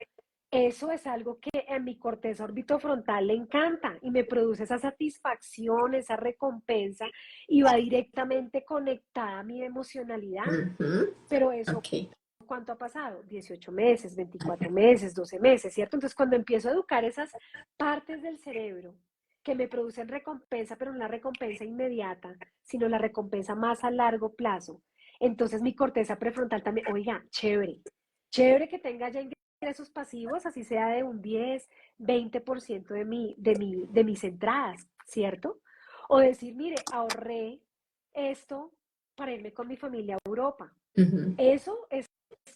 eso es algo que en mi corteza orbitofrontal le encanta y me produce esa satisfacción, esa recompensa y va directamente conectada a mi emocionalidad. Ujú. Pero eso, Ok. ¿cuánto ha pasado? 18 meses, 24 meses, 12 meses, ¿cierto? Entonces, cuando empiezo a educar esas partes del cerebro que me producen recompensa, pero no la recompensa inmediata, sino la recompensa más a largo plazo, entonces mi corteza prefrontal también, oiga, chévere, chévere que tenga ya ingresos pasivos, así sea de un 10, 20% de mis entradas, ¿cierto? O decir, mire, ahorré esto para irme con mi familia a Europa. Ujú. Eso es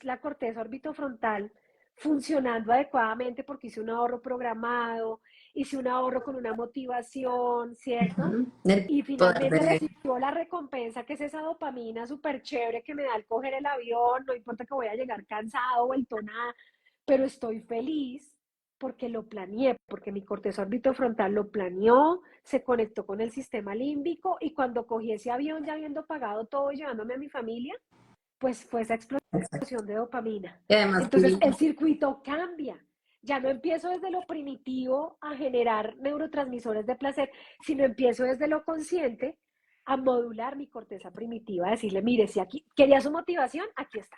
la corteza orbitofrontal funcionando adecuadamente porque hice un ahorro programado, hice un ahorro con una motivación, ¿cierto? Ujú. El Y poder finalmente de... recibo la recompensa, que es esa dopamina súper chévere que me da al coger el avión, no importa que voy a llegar cansado, vueltonada, pero estoy feliz porque lo planeé, porque mi corteza orbitofrontal lo planeó, se conectó con el sistema límbico y cuando cogí ese avión ya habiendo pagado todo y llevándome a mi familia, pues fue esa explosión de dopamina. Y además, Entonces Pili, el circuito cambia. Ya no empiezo desde lo primitivo a generar neurotransmisores de placer, sino empiezo desde lo consciente a modular mi corteza primitiva, a decirle, mire, si aquí quería su motivación, aquí está,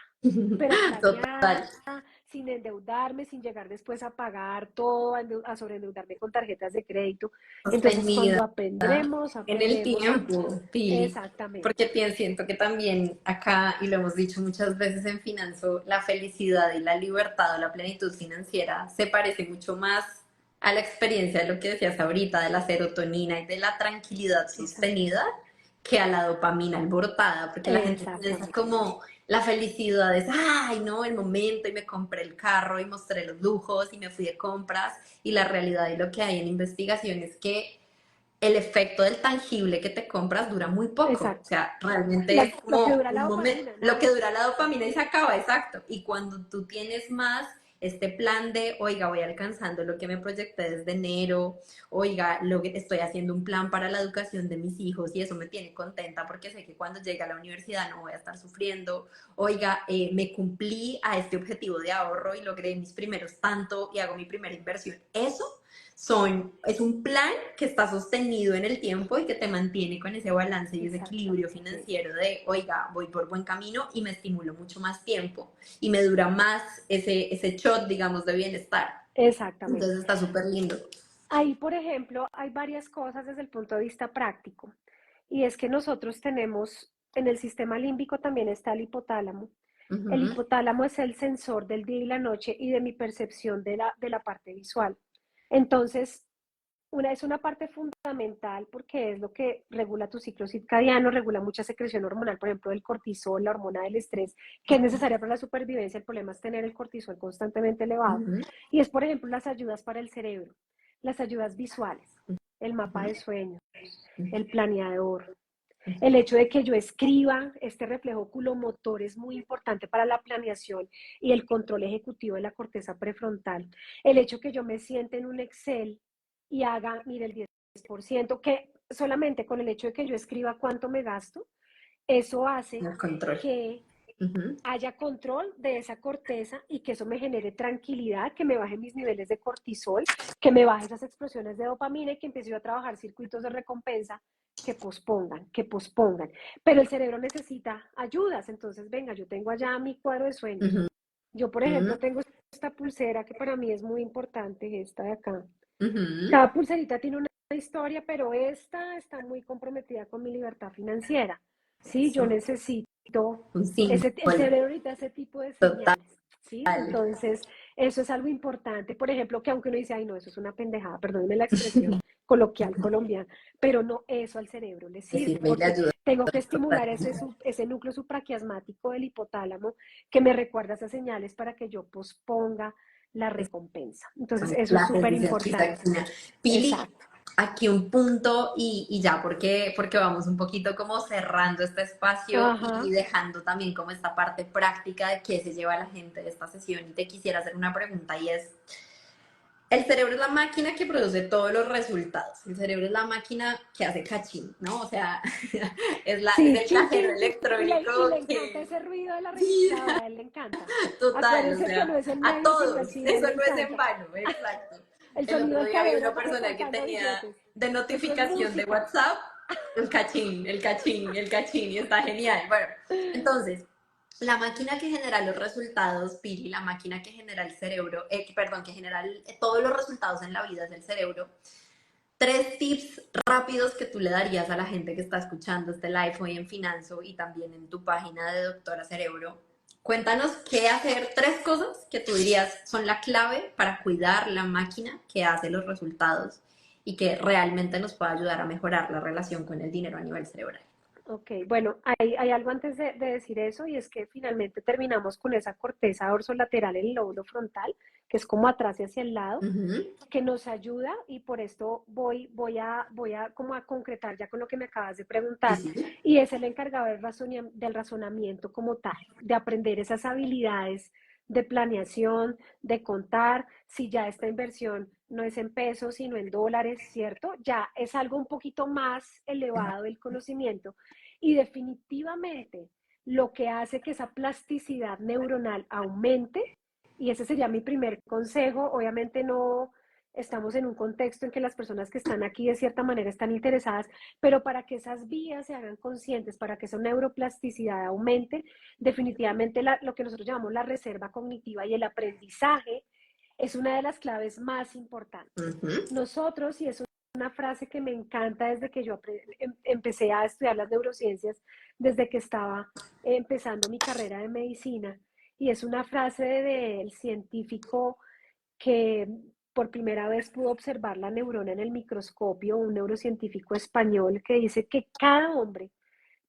pero total, planeada, sin endeudarme, sin llegar después a pagar todo, a sobreendeudarme con tarjetas de crédito. Entonces, sostenida cuando aprendemos, en el aprendemos a... tiempo, Pili, Exactamente, porque siento que también acá, y lo hemos dicho muchas veces en Finanzo, la felicidad y la libertad o la plenitud financiera se parece mucho más a la experiencia de lo que decías ahorita, de la serotonina y de la tranquilidad sostenida, exactamente. que a la dopamina alborotada, porque la gente piensa Exactamente, como la felicidad es, ay, no, el momento, y me compré el carro y mostré los lujos y me fui de compras, y la realidad y lo que hay en investigación es que el efecto del tangible que te compras dura muy poco. O exacto. sea, realmente es Lo que como dura la un momento, dopamina, lo que nada. dura la dopamina y se acaba, exacto. Y cuando tú tienes más este plan de, oiga, voy alcanzando lo que me proyecté desde enero, oiga, lo que estoy haciendo un plan para la educación de mis hijos y eso me tiene contenta porque sé que cuando llegue a la universidad no voy a estar sufriendo, oiga, me cumplí a este objetivo de ahorro y logré mis primeros tanto y hago mi primera inversión. Eso es un plan que está sostenido en el tiempo y que te mantiene con ese balance y ese equilibrio Exactamente, financiero de, oiga, voy por buen camino y me estimulo mucho más tiempo y me dura más ese shot, digamos, de bienestar. Entonces exactamente. está súper lindo. Ahí, por ejemplo, hay varias cosas desde el punto de vista práctico. Y es que nosotros tenemos, en el sistema límbico también está el hipotálamo. El Ujú. hipotálamo es el sensor del día y la noche y de mi percepción de la parte visual. Entonces, es una parte fundamental porque es lo que regula tu ciclo circadiano, regula mucha secreción hormonal, por ejemplo, el cortisol, la hormona del estrés, que es necesaria para la supervivencia. El problema es tener el cortisol constantemente elevado. Ujú. Y es, por ejemplo, las ayudas para el cerebro, las ayudas visuales, el mapa Ujú. de sueños, el planeador, el hecho de que yo escriba, este reflejo oculomotor es muy importante para la planeación y el control ejecutivo de la corteza prefrontal. El hecho que yo me siente en un Excel y haga, mire, el 10%, que solamente con el hecho de que yo escriba cuánto me gasto, eso hace El control. que Ujú. haya control de esa corteza y que eso me genere tranquilidad, que me baje mis niveles de cortisol, que me baje esas explosiones de dopamina y que empiece yo a trabajar circuitos de recompensa que pospongan, que pospongan. Pero el cerebro necesita ayudas, entonces venga, yo tengo allá mi cuadro de sueños. Ujú. Yo, por Ujú. ejemplo, tengo esta pulsera que para mí es muy importante, esta de acá. Ujú. Cada pulserita tiene una historia, pero esta está muy comprometida con mi libertad financiera. Sí, yo Eso. necesito Un el símbolo. cerebro ahorita ese tipo de Total. señales. ¿Sí? Entonces, eso es algo importante. Por ejemplo, que aunque uno dice, ay, no, eso es una pendejada, perdónenme la expresión coloquial colombiana, pero no, eso al cerebro le Le sirve, sirve y le porque ayuda. tengo que Total. estimular ese núcleo supraquiasmático del hipotálamo que me recuerda esas señales para que yo posponga la recompensa. Entonces, eso es La súper felicidad importante. Pili, Exacto. aquí un punto y ya, porque vamos un poquito como cerrando este espacio y Ajá. dejando también como esta parte práctica de qué se lleva la gente de esta sesión. Y te quisiera hacer una pregunta y es, El cerebro es la máquina que produce todos los resultados. El cerebro es la máquina que hace cachín, ¿no? O sea, es Sí, el chin, cajero chin, electrónico y le encanta que... ese ruido de la Sí, registradora, a él le encanta. total, o Acuérdense que no sea, es el a medio, sino el todos. fin, a él Eso le no es en encanta. vano, exacto. El El sonido otro del día vi cajero una persona que recontando tenía billetes. de Eso es notificación de música. WhatsApp el cachín, el cachín, el cachín, y está genial. Bueno, entonces, la máquina que genera los resultados, Pili, la máquina que genera el cerebro, perdón, que genera todos los resultados en la vida es el cerebro. Tres tips rápidos que tú le darías a la gente que está escuchando este live hoy en Finanzo y también en tu página de Doctora Cerebro. Cuéntanos qué hacer, tres cosas que tú dirías son la clave para cuidar la máquina que hace los resultados y que realmente nos pueda ayudar a mejorar la relación con el dinero a nivel cerebral. Ok, bueno, hay algo antes de decir eso y es que finalmente terminamos con esa corteza dorsolateral en el lóbulo frontal, que es como atrás y hacia el lado, Ujú. que nos ayuda y por esto voy a como a concretar ya con lo que me acabas de Sí, preguntar sí. y es el encargado del razonamiento como tal, de aprender esas habilidades de planeación, de contar, si ya esta inversión no es en pesos, sino en dólares, ¿cierto? Ya es algo un poquito más elevado el conocimiento y definitivamente lo que hace que esa plasticidad neuronal aumente, y ese sería mi primer consejo, obviamente no estamos en un contexto en que las personas que están aquí de cierta manera están interesadas, pero para que esas vías se hagan conscientes, para que esa neuroplasticidad aumente, definitivamente lo que nosotros llamamos la reserva cognitiva y el aprendizaje es una de las claves más importantes. Ujú. Nosotros, y es una frase que me encanta desde que yo empecé a estudiar las neurociencias, desde que estaba empezando mi carrera de medicina, y es una frase del científico que por primera vez pudo observar la neurona en el microscopio, un neurocientífico español que dice que cada hombre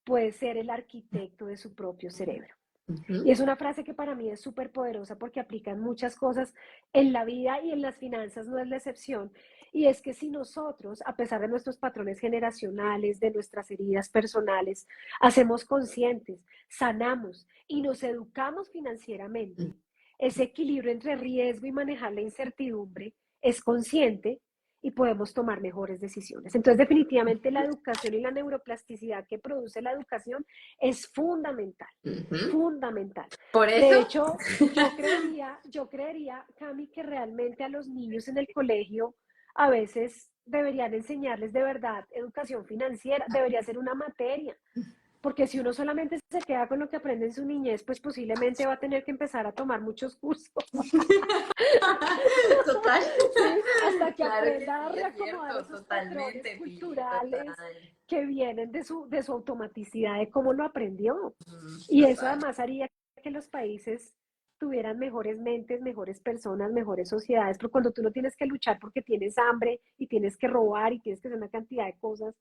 puede ser el arquitecto de su propio cerebro. Y Ujú. es una frase que para mí es súper poderosa porque aplica en muchas cosas en la vida y en las finanzas no es la excepción. Y es que si nosotros, a pesar de nuestros patrones generacionales, de nuestras heridas personales, hacemos conscientes, sanamos y nos educamos financieramente, ese equilibrio entre riesgo y manejar la incertidumbre es consciente y podemos tomar mejores decisiones. Entonces, definitivamente la educación y la neuroplasticidad que produce la educación es fundamental, Ujú. fundamental. Por eso, De hecho, yo creería, Cami, que realmente a los niños en el colegio a veces deberían enseñarles de verdad educación financiera, debería ser una materia, porque si uno solamente se queda con lo que aprende en su niñez, pues posiblemente va a tener que empezar a tomar muchos cursos. total, Sí, hasta que claro que aprenda a sí, es reacomodar cierto, esos patrones totalmente, Pili, culturales total. que vienen de su automaticidad, de cómo lo aprendió. Y eso Total. además haría que los países tuvieran mejores mentes, mejores personas, mejores sociedades, pero cuando tú no tienes que luchar porque tienes hambre y tienes que robar y tienes que hacer una cantidad de cosas,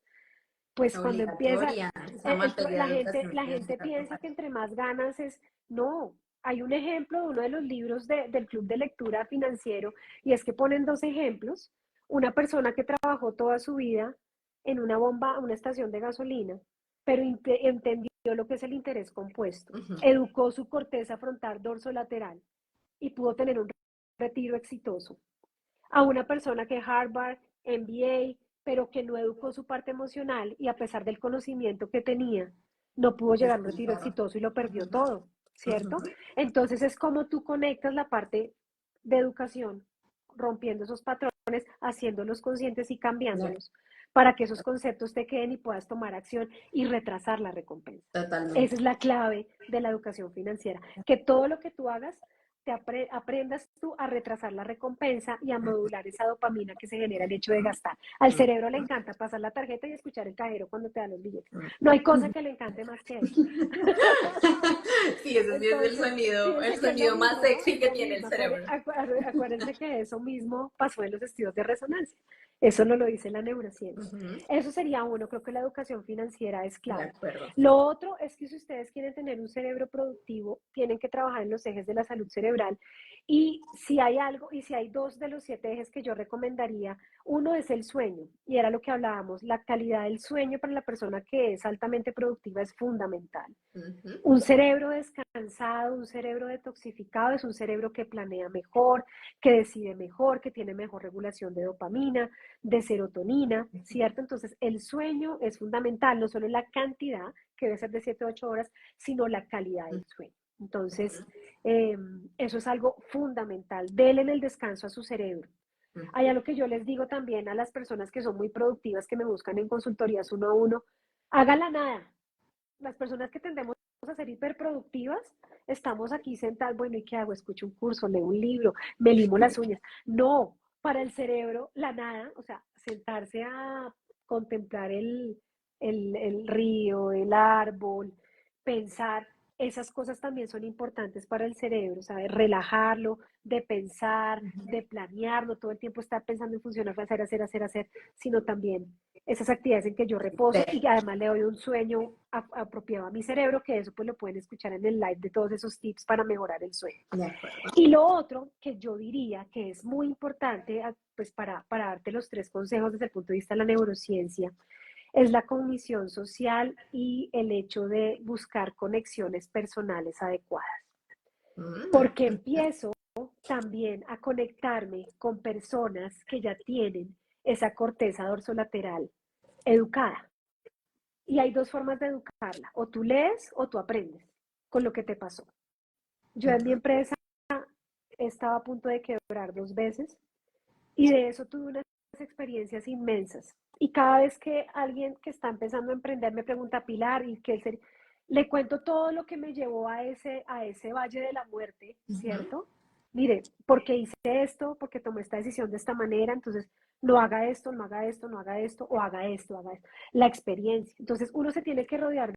pues cuando empieza, Obligatoria esa materia de educación la gente financiera piensa total. que entre más ganas es, no, hay un ejemplo de uno de los libros del Club de Lectura Financiero y es que ponen dos ejemplos, una persona que trabajó toda su vida en una bomba, una estación de gasolina, pero entendió lo que es el interés compuesto, Ujú. educó su corteza frontal dorsolateral y pudo tener un retiro exitoso a una persona que Harvard, MBA, pero que no educó su parte emocional y a pesar del conocimiento que tenía, no pudo llegar a un retiro Descansar. exitoso y lo perdió Ujú. todo, ¿cierto? Ujú. Entonces es como tú conectas la parte de educación, rompiendo esos patrones, haciéndolos conscientes y No, cambiándolos para que esos conceptos te queden y puedas tomar acción y retrasar la recompensa. Esa totalmente. es la clave de la educación financiera, que todo lo que tú hagas aprendas tú a retrasar la recompensa y a modular esa dopamina que se genera el hecho de gastar. Al cerebro le encanta pasar la tarjeta y escuchar el cajero cuando te da los billetes. No hay cosa que le encante más que eso. Sí, ese sí es Entonces, el fíjense que es lo sonido más mismo, ¿no? sexy Es que lo tiene el mismo. cerebro. Acuérdense que eso mismo pasó en los estudios de resonancia. Eso no lo dice la neurociencia. Ujú, Eso sería uno, creo que la educación financiera es de clave. acuerdo. Lo otro es que si ustedes quieren tener un cerebro productivo, tienen que trabajar en los ejes de la salud cerebral. Y si hay algo, y si hay dos de los 7 ejes que yo recomendaría, uno es el sueño, y era lo que hablábamos, la calidad del sueño para la persona que es altamente productiva es fundamental. Ujú, Un cerebro descansado, un cerebro detoxificado es un cerebro que planea mejor, que decide mejor, que tiene mejor regulación de dopamina, de serotonina, ¿cierto? Entonces, el sueño es fundamental, no solo la cantidad, que debe ser de 7 a 8 horas, sino la calidad del sueño. Entonces, eh, eso es algo fundamental. Denle el descanso a su cerebro. Hay ujú. algo que yo les digo también a las personas que son muy productivas, que me buscan en consultorías uno a uno, hágala nada. Las personas que tendemos a ser hiperproductivas, estamos aquí sentadas, bueno, ¿y qué hago? Escucho un curso, leo un libro, me limo las uñas. No, para el cerebro, la nada, o sea, sentarse a contemplar el río, el árbol, pensar, esas cosas también son importantes para el cerebro, ¿sabes? Relajarlo, de pensar, de planear, no todo el tiempo estar pensando en funcionar, hacer, sino también esas actividades en que yo reposo y que además le doy un sueño apropiado a mi cerebro, que eso pues lo pueden escuchar en el live de todos esos tips para mejorar el sueño. De acuerdo. Y lo otro que yo diría que es muy importante, pues para darte los 3 consejos desde el punto de vista de la neurociencia, es la cognición social y el hecho de buscar conexiones personales adecuadas. Mm, Porque empiezo también a conectarme con personas que ya tienen esa corteza dorsolateral educada. Y hay dos formas de educarla, o tú lees o tú aprendes con lo que te pasó. Yo en mi ujú, empresa estaba a punto de quebrar 2 veces y de eso tuve unas experiencias inmensas. Y cada vez que alguien que está empezando a emprender me pregunta, Pilar, ¿y qué sería? Le cuento todo lo que me llevó a ese valle de la muerte, ujú. ¿cierto? Mire, porque hice esto, porque tomé esta decisión de esta manera, entonces no haga esto, no haga esto, no haga esto, o haga esto, haga esto. La experiencia. Entonces uno se tiene que rodear